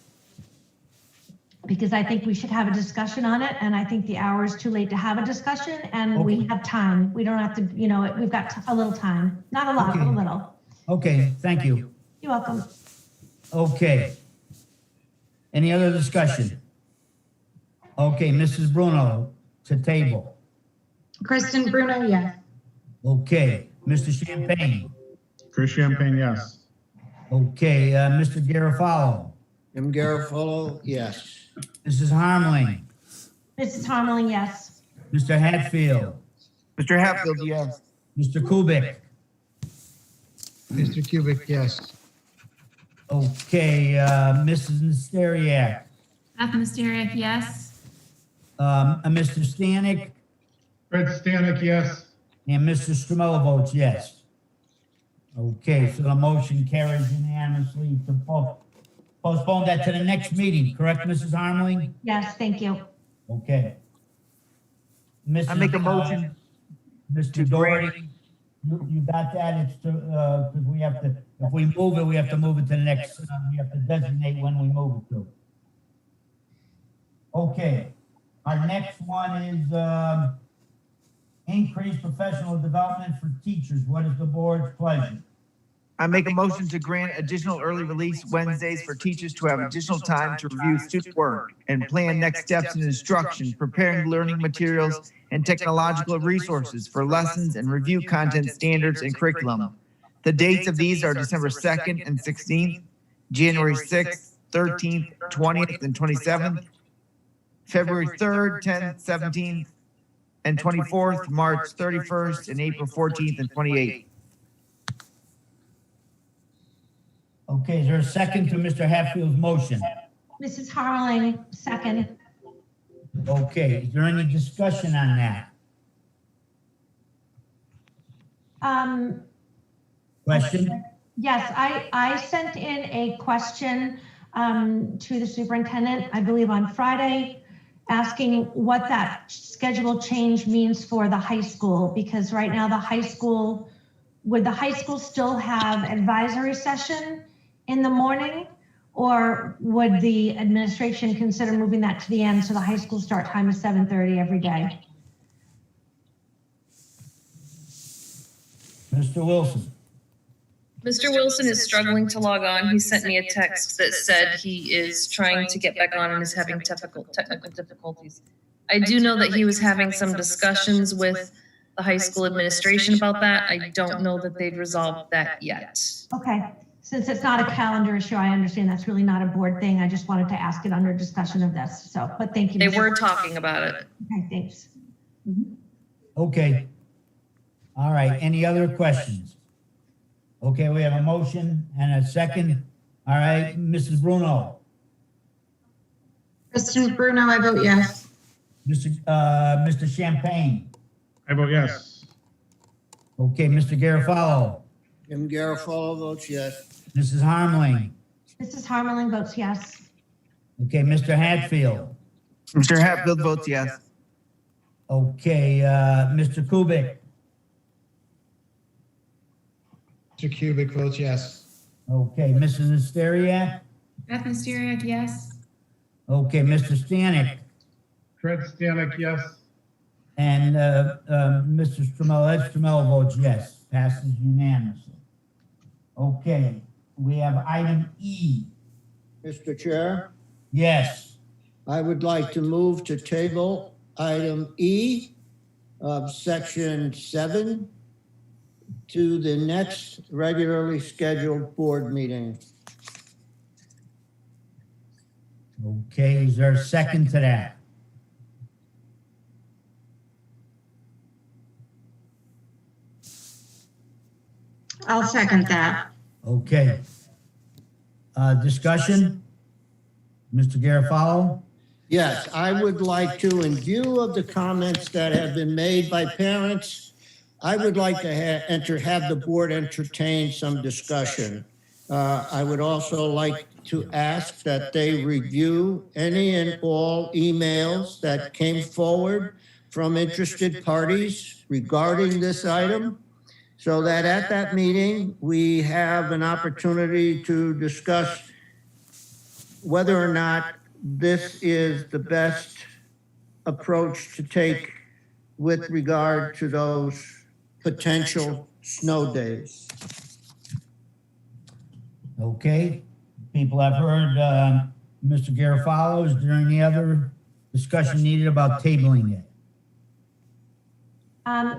Because I think we should have a discussion on it, and I think the hour is too late to have a discussion, and we have time. We don't have to, you know, we've got a little time. Not a lot, but a Okay. little. Okay, thank you. You're welcome. Okay. Any other discussion? Okay, Mrs. Bruno, to table. Kristen Bruno, yes. Okay, Mr. Champagne. Chris Champagne, yes. Okay, Mr. Garofalo. Jim Garofalo, yes. Mrs. Harmeling. Mrs. Harmeling, yes. Mr. Hatfield. Mr. Hatfield, yes. Mr. Kubik. Mr. Kubik, yes. Okay, Mrs. Nesteriak. Beth Mysteriak, yes. Mr. Stanek Fred Stanek, yes. and Mr. Stramello votes yes. Okay, so the motion carries unanimously to postpone that to the next meeting, correct, Mrs. Harmeling? Yes, thank you. Okay. I make a motion Mr. Doherty, you got that? It's to, because we have to, if we move it, we have to move it to the next, we have to designate when we move it to. Okay, our next one is, increased professional development for teachers. What is the board's pleasure? I make a motion to grant additional early release Wednesdays for teachers to have additional time to review student work and plan next steps in instruction, preparing learning materials and technological resources for lessons and review content standards and curriculum. The dates of these are December 2nd and 16th, January 6th, 13th, 20th, and 27th, February 3rd, 10th, 17th, and 24th, March 31st, and April 14th and 28th. Okay, is there a second to Mr. Hatfield's motion? Mrs. Harmeling, second. Okay, is there any discussion on that? Question? Yes, I sent in a question to the superintendent, I believe on Friday, asking what that schedule change means for the high school, because right now the high school, would the high school still have advisory session in the morning? Or would the administration consider moving that to the end so the high school start time is 7:30 every day? Mr. Wilson. Mr. Wilson is struggling to log on. He sent me a text that said he is trying to get back on and is having technical difficulties. I do know that he was having some discussions with the high school administration about that. I don't know that they've resolved that yet. Okay, since it's not a calendar issue, I understand that's really not a board thing. I just wanted to ask it under discussion of this. So, but thank you. They were talking about it. Okay, thanks. Okay. All right, any other questions? Okay, we have a motion and a second. All right, Mrs. Bruno. Kristen Bruno, I vote yes. Mr. Champagne. I vote yes. Okay, Mr. Garofalo. Jim Garofalo votes yes. Mrs. Harmling. Mrs. Harmeling votes yes. Okay, Mr. Hatfield. Mr. Hatfield votes yes. Okay, Mr. Kubik. Mr. Kubik votes yes. Okay, Mrs. Asteriak. Beth Mysteriak, yes. Okay, Mr. Stanek. Fred Stanek, yes. And Mr. Strumell, Ed Strumell votes yes. Passes unanimously. Okay, we have item E. Mr. Chair, Yes. I would like to move to table item E of section 7 to the next regularly scheduled board meeting. Okay, is there a second to that? I'll second that. Okay. Discussion? Mr. Garofalo? Yes, I would like to, in view of the comments that have been made by parents, I would like to have the board entertain some discussion. I would also like to ask that they review any and all emails that came forward from interested parties regarding this item, so that at that meeting, we have an opportunity to discuss whether or not this is the best approach to take with regard to those potential snow days. Okay, people have heard Mr. Garofalo. Is there any other discussion needed about tabling it?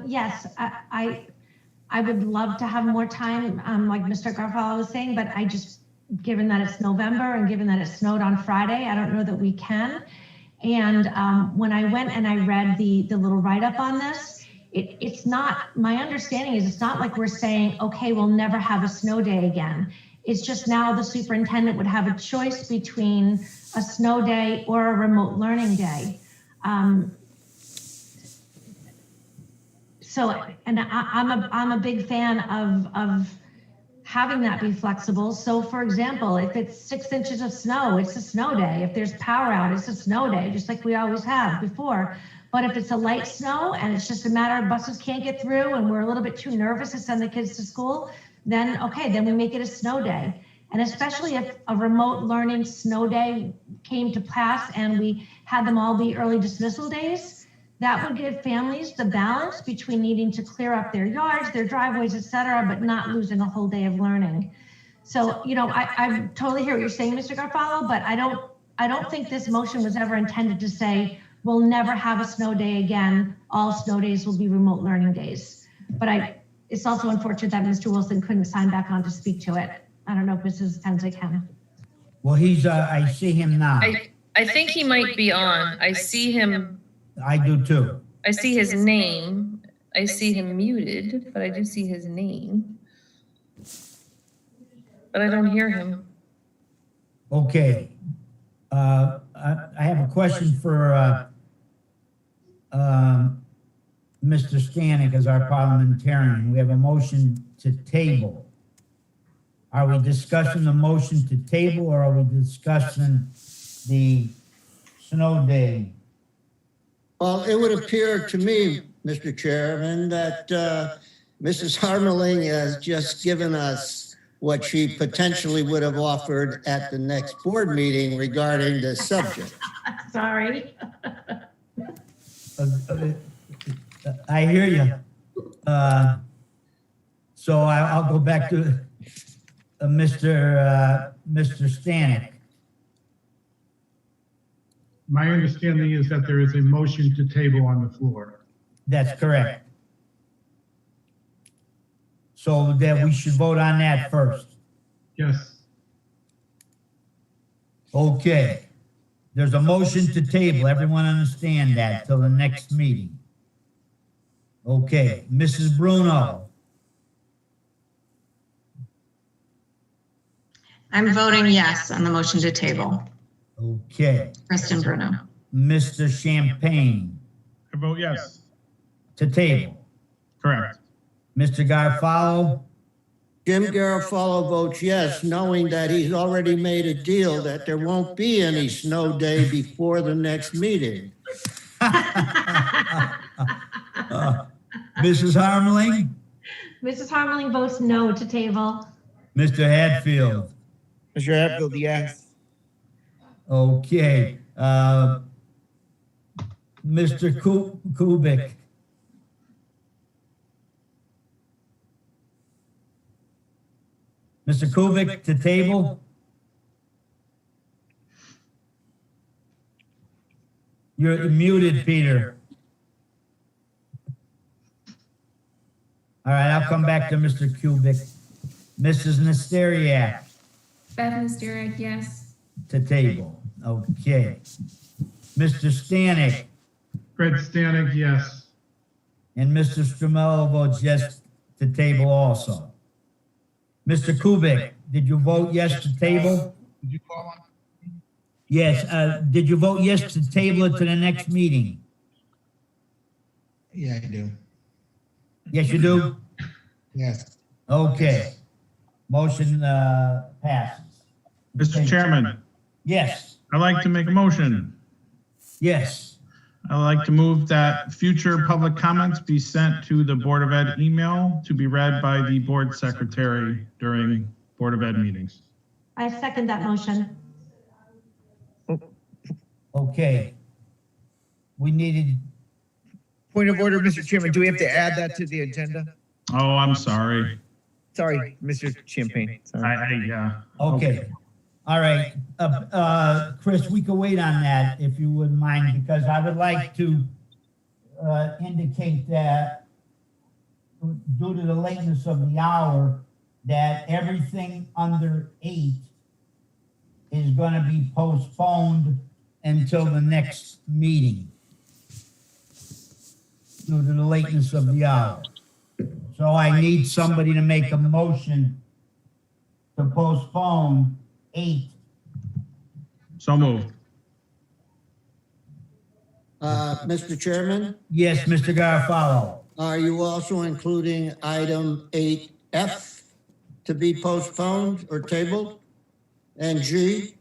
Yes, I would love to have more time, like Mr. Garofalo was saying, but I just, given that it's November and given that it snowed on Friday, I don't know that we can. And when I went and I read the little write-up on this, it's not, my understanding is it's not like we're saying, okay, we'll never have a snow day again. It's just now the superintendent would have a choice between a snow day or a remote learning day. So, and I'm a big fan of having that be flexible. So for example, if it's 6 inches of snow, it's a snow day. If there's power out, it's a snow day, just like we always have before. But if it's a light snow and it's just a matter of buses can't get through and we're a little bit too nervous to send the kids to school, then okay, then we make it a snow day. And especially if a remote learning snow day came to pass and we had them all be early dismissal days, that would give families the balance between needing to clear up their yards, their driveways, et cetera, but not losing a whole day of learning. So, you know, I totally hear what you're saying, Mr. Garofalo, but I don't think this motion was ever intended to say, we'll never have a snow day again. All snow days will be remote learning days. But it's also unfortunate that Mr. Wilson couldn't sign back on to speak to it. I don't know if Mrs. Tensley can. Well, he's, I see him now. I think he might be on. I see him. I do too. I see his name. I see him muted, but I do see his name. But I don't hear him. Okay. I have a question for Mr. Stanek as our parliamentarian. We have a motion to table. Are we discussing the motion to table or are we discussing the snow day Well, it would appear to me, Mr. Chairman, that Mrs. Harmeling has just given us what she potentially would have offered at the next board meeting regarding this subject. Sorry. I hear you. So I'll go back to Mr. Stanek. My understanding is that there is a motion to table on the floor. That's correct. So that we should vote on that first. Yes. Okay. There's a motion to table. Everyone understand that till the next meeting. Okay, Mrs. Bruno. I'm voting yes on the motion to table. Okay, Kristen Bruno. Mr. Champagne I vote yes. to table. Correct. Mr. Garofalo, Jim Garofalo votes yes, knowing that he's already made a deal that there won't be any snow day before the next meeting. Mrs. Harmeling, Mrs. Harmeling votes no to table. Mr. Hatfield. Mr. Hatfield, yes. Okay, Mr. Kubik. Mr. Kubik to table. You're muted, Peter. All right, I'll come back to Mr. Kubik. Mrs. Nesteriak Beth Mysteriak, yes. to table. Okay. Mr. Stanek Fred Stanek, yes. and Mr. Stramello votes yes to table also. Mr. Kubik, did you vote yes to table? Did you call on? Yes, did you vote yes to table it to the next meeting? Yeah, I do. Yes, you do? Yes. Okay. Motion passes. Mr. Chairman, Yes, I'd like to make a motion. yes. I'd like to move that future public comments be sent to the Board of Ed email to be read by the board secretary during Board of Ed meetings. I second that motion. Okay. We needed, Point of order, Mr. Chairman, do we have to add that to the agenda? Oh, I'm sorry. Sorry, Mr. Champagne. Sorry. Yeah. okay. All right. Chris, we could wait on that if you wouldn't mind, because I would like to indicate that due to the lateness of the hour, that everything under 8 is going to be postponed until the next meeting due to the lateness of the hour. So I need somebody to make a motion to postpone 8. So moved. Mr. Chairman, Yes, Mr. Garofalo. are you also including item 8F to be postponed or tabled? And G?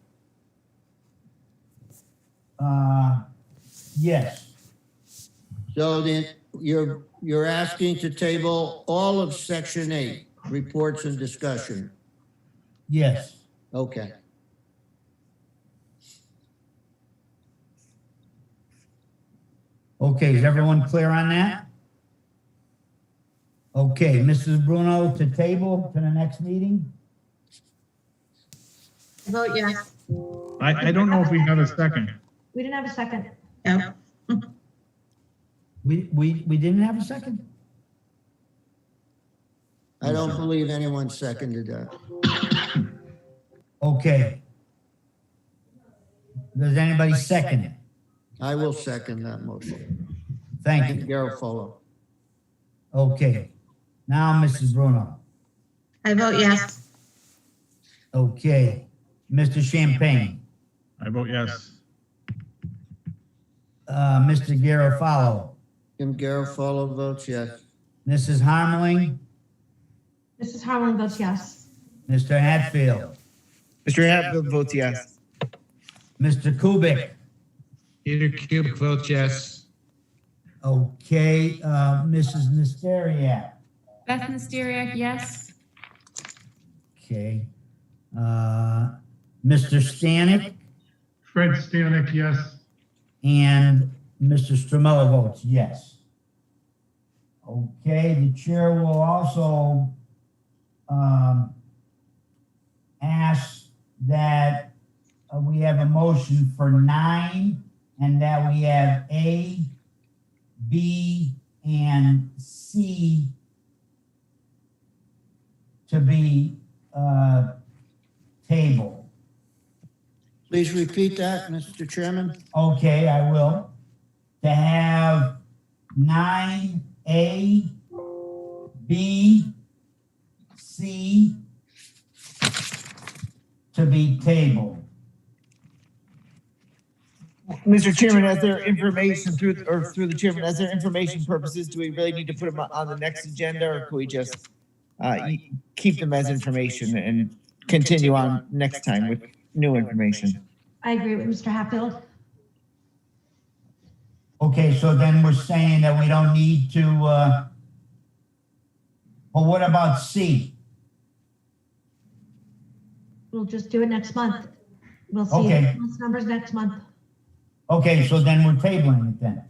Yes, So then you're asking to table all of section 8, reports and discussion. yes. Okay. Okay, is everyone clear on that? Okay, Mrs. Bruno to table to the next meeting? Vote yes. I don't know if we have a second. We didn't have a second. No. We didn't have a second? I don't believe anyone seconded that. Okay. Does anybody second it? I will second that motion. Thank you. Garofalo. Okay. Now, Mrs. Bruno. I vote yes. Okay. Mr. Champagne. I vote yes. Mr. Garofalo. Jim Garofalo votes yes. Mrs. Harmeling. Mrs. Harmeling votes yes. Mr. Hatfield. Mr. Hatfield votes yes. Mr. Kubik. Peter Kubik votes yes. Okay, Mrs. Nesteriak. Beth Mysteriak, yes. Okay. Mr. Stanek Fred Stanek, yes. and Mr. Strumella votes yes. Okay, the chair will also ask that we have a motion for 9 and that we have A, B, and C to be tabled. Please repeat that, Mr. Chairman. Okay, I will. To have 9A, B, C to be tabled. Mr. Chairman, as their information through the chairman, as their information purposes, do we really need to put them on the next agenda, or can we just keep them as information and continue on next time with new information? I agree with Mr. Hatfield. Okay, so then we're saying that we don't need to, well, what about C? We'll just do it next month. We'll see Okay. those numbers next month. Okay, so then we're tabling it then.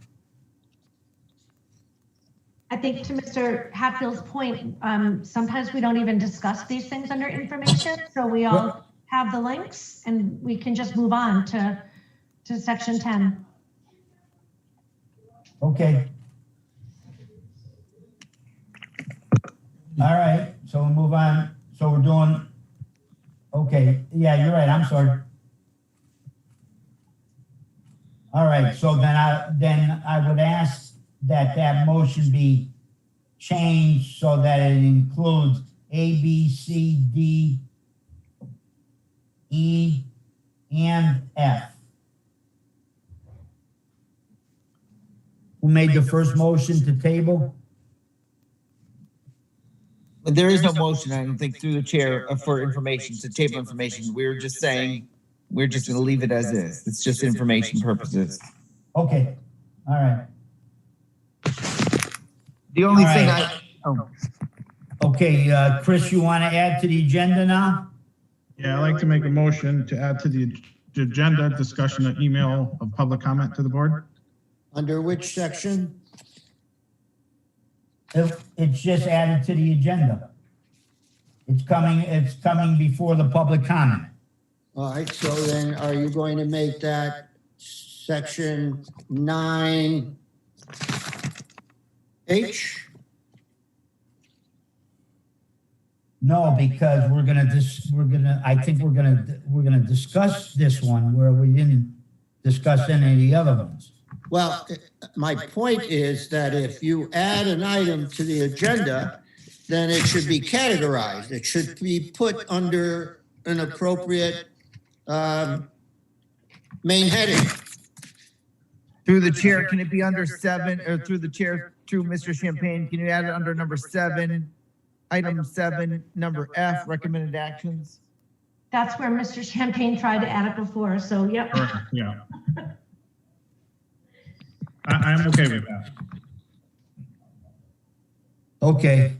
I think to Mr. Hatfield's point, sometimes we don't even discuss these things under information. So we all have the links and we can just move on to section 10. Okay. All right, so we'll move on. So we're doing, okay, yeah, you're right, I'm sorry. All right, so then I would ask that that motion be changed so that it includes A, B, C, D, E, and F. Who made the first motion to table? There is no motion, I don't think, through the chair for information, to table information. We're just saying, we're just gonna leave it as is. It's just information purposes. Okay, all right. The only All thing right. oh, Okay, Chris, you want to add to the agenda now? Yeah, I'd like to make a motion to add to the agenda discussion of email of public comment to the board. Under which section? It's just added to the agenda. It's coming before the public comment. All right, so then are you going to make that section 9H? No, because I think we're gonna discuss this one where we didn't discuss any of the other ones. Well, my point is that if you add an item to the agenda, then it should be categorized. It should be put under an appropriate main heading. through the chair, can it be under 7, or through the chair, through Mr. Champagne, can you add it under number 7, item 7, number F, recommended actions? That's where Mr. Champagne tried to add it before. So, yep. Correct, yeah. I'm okay with that. Okay.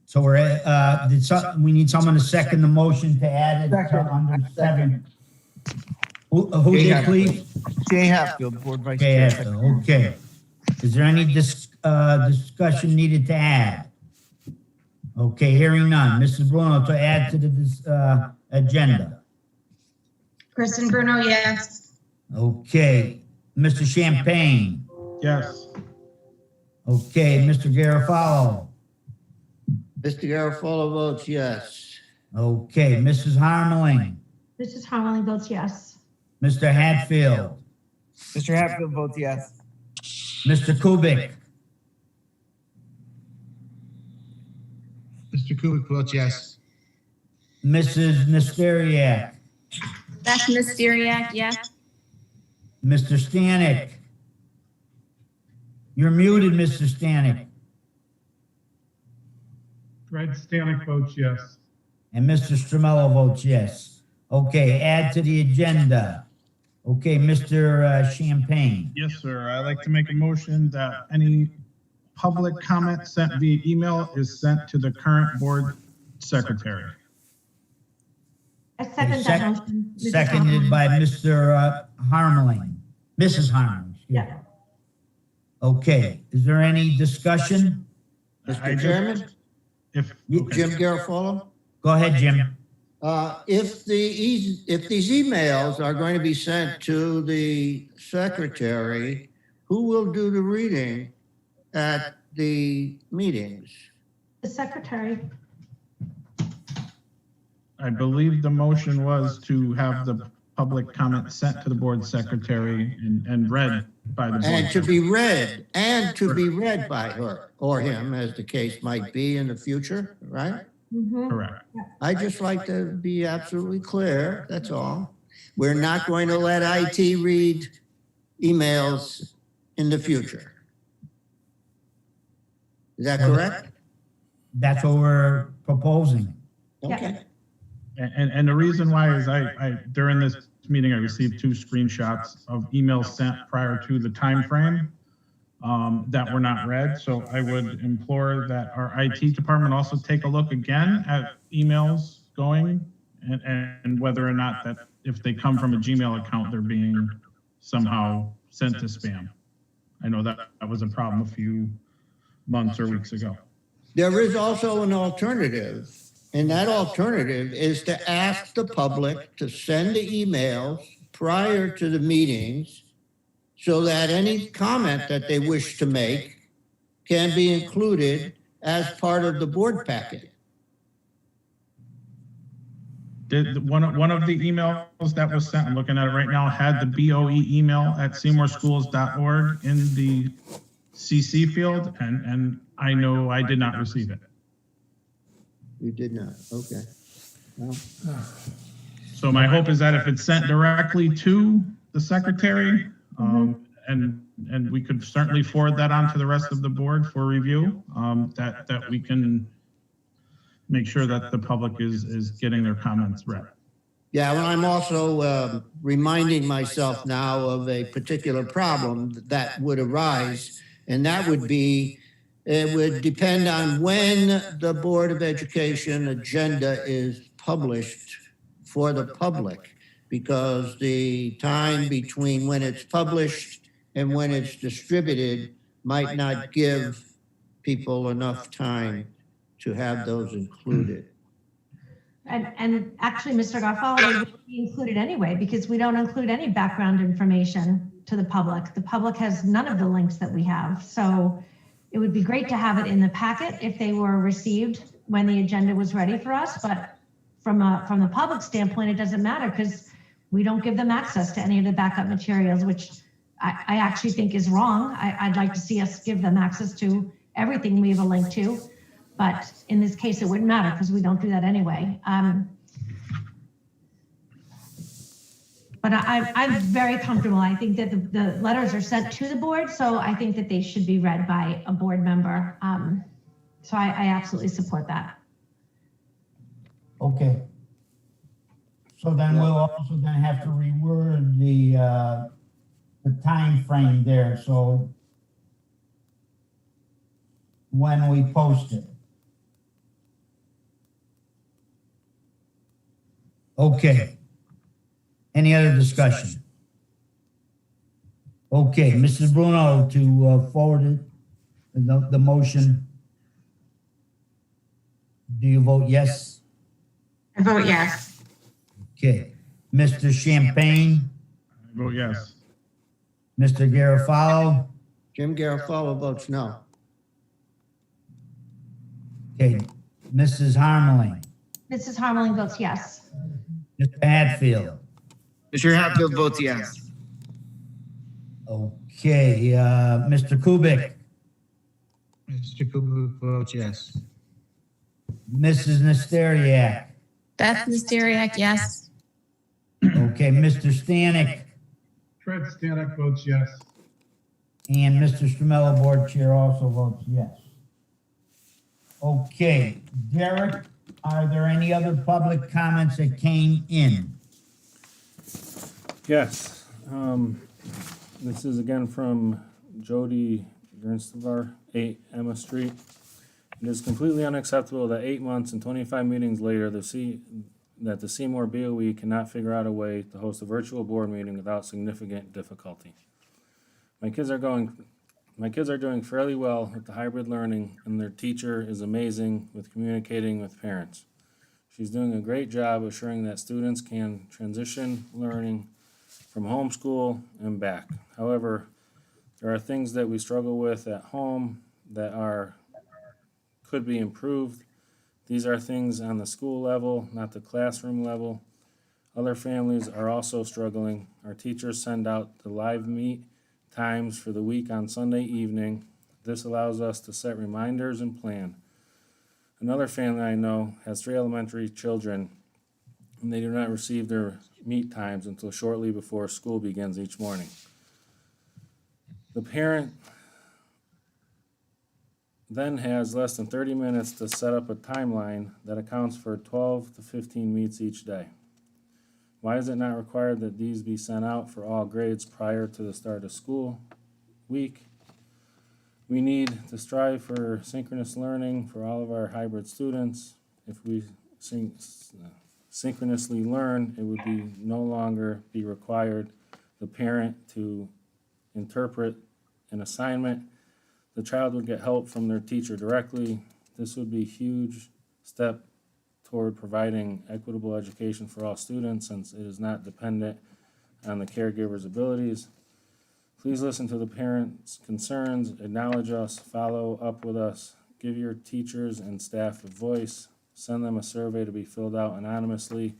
So we're at, we need someone to second the motion to add it under 7. Who did, please? Jay Hatfield, Board Vice Jay Chair. Hatfield, okay. Is there any discussion needed to add? Okay, hearing none. Mrs. Bruno, to add to the agenda. Kristen Bruno, yes. Okay, Mr. Champagne. Yes. Okay, Mr. Garofalo. Mr. Garofalo votes yes. Okay, Mrs. Harmeling. Mrs. Harmeling votes yes. Mr. Hatfield. Mr. Hatfield votes yes. Mr. Kubik. Mr. Kubik votes yes. Mrs. Nesteriak. Beth Mysteriak, yes. Mr. Stanek. You're muted, Mr. Stanek. Fred Stanek votes yes. And Mr. Strumella votes yes. Okay, add to the agenda. Okay, Mr. Champagne. Yes, sir. I'd like to make a motion that any public comment sent via email is sent to the current board secretary. I second that motion. Mrs. Seconded Harmon. by Mr. Harmeling. Mrs. Harmeling. excuse me. Yeah. Okay, is there any discussion? Mr. Chairman, If, Jim Garofalo? Go ahead, Jim. If these emails are going to be sent to the secretary, who will do the reading at the meetings? The secretary. I believe the motion was to have the public comment sent to the board secretary and read by the board. And to be read by her or him, as the case might be in the future, right? Mhm. Correct. I just like to be absolutely clear, that's all. We're not going to let IT read emails in the future. Is that correct? That's what we're proposing. Okay. And the reason why is I during this meeting, I received 2 screenshots of emails sent prior to the time frame that were not read. So I would implore that our IT department also take a look again at emails going and whether or not that if they come from a Gmail account, they're being somehow sent to spam. I know that was a problem a few months or weeks ago. There is also an alternative, and that alternative is to ask the public to send the emails prior to the meetings so that any comment that they wish to make can be included as part of the board packet. Did one of the emails that was sent, I'm looking at it right now, had the BOE email at seymourschools.org in the CC field, and I know I did not receive it. You did not, okay. Well, So my hope is that if it's sent directly to the secretary, and we could certainly forward that on to the rest of the board for review, that we can make sure that the public is getting their comments read. Yeah, well, I'm also reminding myself now of a particular problem that would arise, and that would be, it would depend on when the Board of Education agenda is published for the public, because the time between when it's published and when it's distributed might not give people enough time to have those included. And actually, Mr. Garofalo, they would be included anyway, because we don't include any background information to the public. The public has none of the links that we have. So it would be great to have it in the packet if they were received when the agenda was ready for us. But from the public standpoint, it doesn't matter because we don't give them access to any of the backup materials, which I actually think is wrong. I'd like to see us give them access to everything we have a link to. But in this case, it wouldn't matter because we don't do that anyway. But I'm very comfortable. I think that the letters are sent to the board, so I think that they should be read by a board member. So I absolutely support that. Okay. So then we'll also then have to reword the time frame there. So when we post it. Okay. Any other discussion? Okay, Mrs. Bruno, to forward it, the motion. Do you vote yes? I vote yes. Okay. Mr. Champagne, I vote yes. Mr. Garofalo, Jim Garofalo votes no. okay. Mrs. Harmeling, Mrs. Harmeling votes yes. Mr. Hatfield. Mr. Hatfield votes yes. Okay, Mr. Kubik, Mr. Kubu votes yes. Mrs. Nesteriak, Beth Mysteriak, yes. okay, Mr. Stanek, Fred Stanek votes yes. and Mr. Stramello, board chair, also votes yes. Okay, Derek, are there any other public comments that came in? Yes. This is again from Jody Gernstevar, 8 Emma Street. It is completely unacceptable that 8 months and 25 meetings later, that the Seymour BOE cannot figure out a way to host a virtual board meeting without significant difficulty. My kids are doing fairly well with the hybrid learning, and their teacher is amazing with communicating with parents. She's doing a great job assuring that students can transition learning from homeschool and back. However, there are things that we struggle with at home that could be improved. These are things on the school level, not the classroom level. Other families are also struggling. Our teachers send out the live meet times for the week on Sunday evening. This allows us to set reminders and plan. Another family I know has 3 elementary children, and they do not receive their meet times until shortly before school begins each morning. The parent then has less than 30 minutes to set up a timeline that accounts for 12 to 15 meets each day. Why is it not required that these be sent out for all grades prior to the start of school week? We need to strive for synchronous learning for all of our hybrid students. If we synchronously learn, it would no longer be required the parent to interpret an assignment. The child would get help from their teacher directly. This would be a huge step toward providing equitable education for all students, since it is not dependent on the caregiver's abilities. Please listen to the parents' concerns, acknowledge us, follow up with us, give your teachers and staff a voice, send them a survey to be filled out anonymously,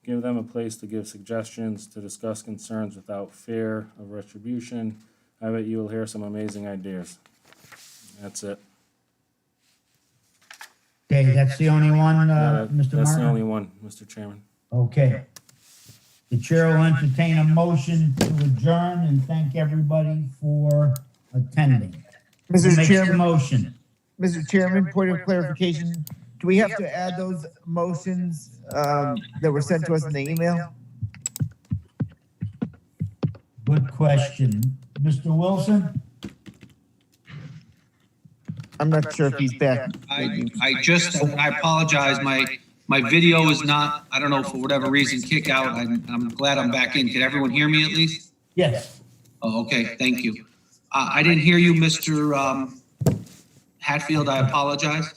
give them a place to give suggestions, to discuss concerns without fear of retribution. I bet you will hear some amazing ideas. That's it. Okay, that's the only one, Mr. Martin? That's the only one, Mr. Chairman. Okay. The chair will entertain a motion to adjourn and thank everybody for attending. Who Mr. makes the Chairman, motion? Mr. Chairman, point of clarification, do we have to add those motions that were sent to us in the email? Good question. Mr. Wilson? I'm not sure if he's back. I apologize, my video is not, I don't know, for whatever reason, kick out. I'm glad I'm back in. Can everyone hear me at least? Yes. Oh, okay, thank you. I didn't hear you, Mr. Hatfield, I apologize.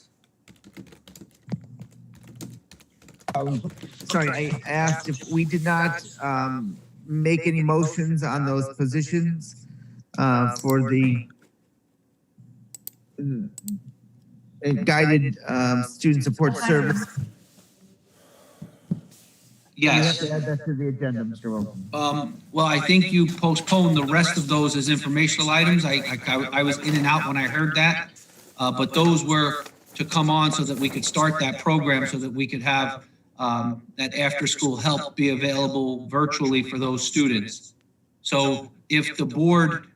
Sorry, I asked if we did not make any motions on those positions for the guided student support service. Yes. You have to add that to the agenda, Mr. Wilson. Well, I think you postponed the rest of those as informational items. I was in and out when I heard that. But those were to come on so that we could start that program, so that we could have that after-school help be available virtually for those students. So if the board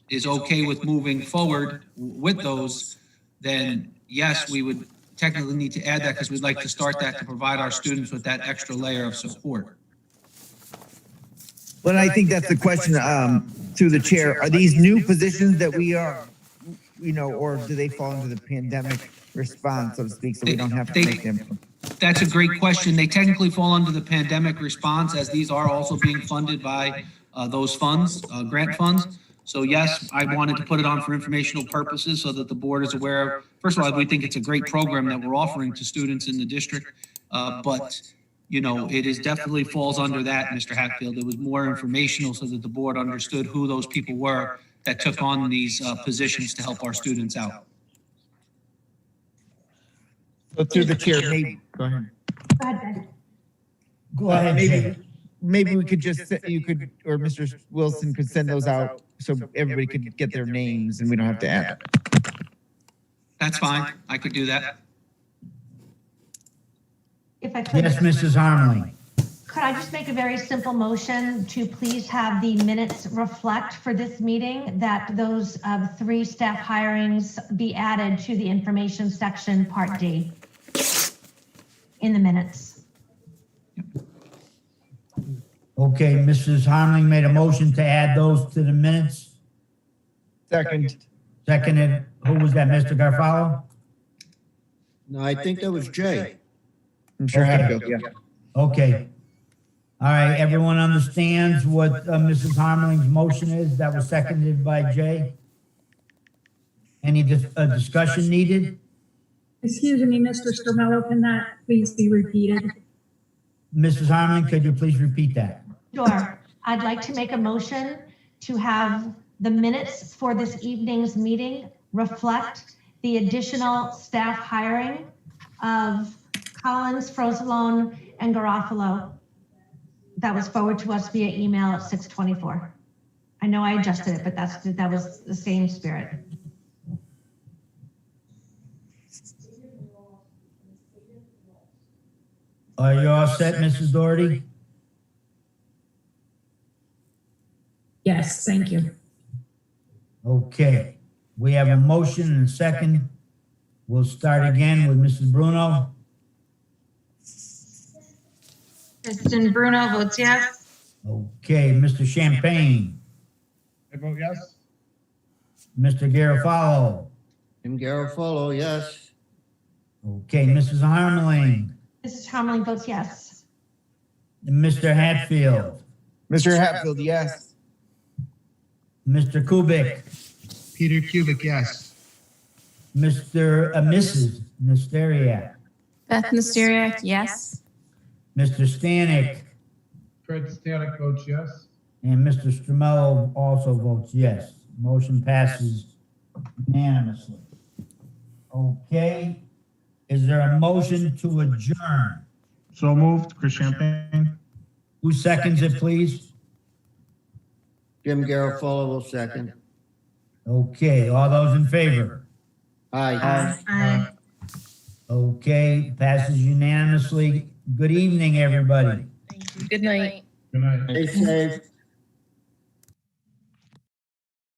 is okay with moving forward with those, then yes, we would technically need to add that, because we'd like to start that to provide our students with that extra layer of support. But I think that's the question through the chair. Are these new positions that we are, or do they fall into the pandemic response, so to speak, so we don't have to make them? That's a great question. They technically fall under the pandemic response, as these are also being funded by those funds, grant funds. So yes, I wanted to put it on for informational purposes so that the board is aware of. First of all, we think it's a great program that we're offering to students in the district. But, it is definitely falls under that, Mr. Hatfield. It was more informational so that the board understood who those people were that took on these positions to help our students out. So through the chair, maybe, go ahead. Go ahead. Go ahead, Jay. Maybe we could just, you could, or Mr. Wilson could send those out so everybody could get their names and we don't have to add it. That's fine. I could do that. If I could. Yes, Mrs. Harmley. Could I just make a very simple motion to please have the minutes reflect for this meeting that those 3 staff hirings be added to the information section, Part D, in the minutes? Okay, Mrs. Harmling made a motion to add those to the minutes. Second. Seconded, who was that, Mr. Garfalo? No, I think that was Jay. I'm sure Okay. Hatfield, yeah. Okay. All right, everyone understands what Mrs. Harmling's motion is? That was seconded by Jay? Any discussion needed? Excuse me, Mr. Stormello, can that please be repeated? Mrs. Harmling, could you please repeat that? Sure. I'd like to make a motion to have the minutes for this evening's meeting reflect the additional staff hiring of Collins, Frozelone, and Garofalo. That was forwarded to us via email at 6:24. I know I adjusted it, but that was the same spirit. Are you all set, Mrs. Doherty? Yes, thank you. Okay, we have a motion and a second. We'll start again with Mrs. Bruno. Kristen Bruno votes yes. Okay, Mr. Champagne, I vote yes. Mr. Garofalo. Jim Garofalo, yes. Okay, Mrs. Harmling, Mrs. Harmling votes yes. Mr. Hatfield, Mr. Hatfield, yes. Mr. Kubik, Peter Kubic, yes. Mrs. Nesteriak, Beth Mysteriak, yes. Mr. Stanek, Fred Stanek votes yes. and Mr. Stromello also votes yes. Motion passes unanimously. Okay, is there a motion to adjourn? So moved, Chris Champagne. Who seconds it, please? Jim Garofalo will second. Okay, all those in favor? Aye. Aye. Okay, passes unanimously. Good evening, everybody. Thank you. Good night. Good night. Stay safe.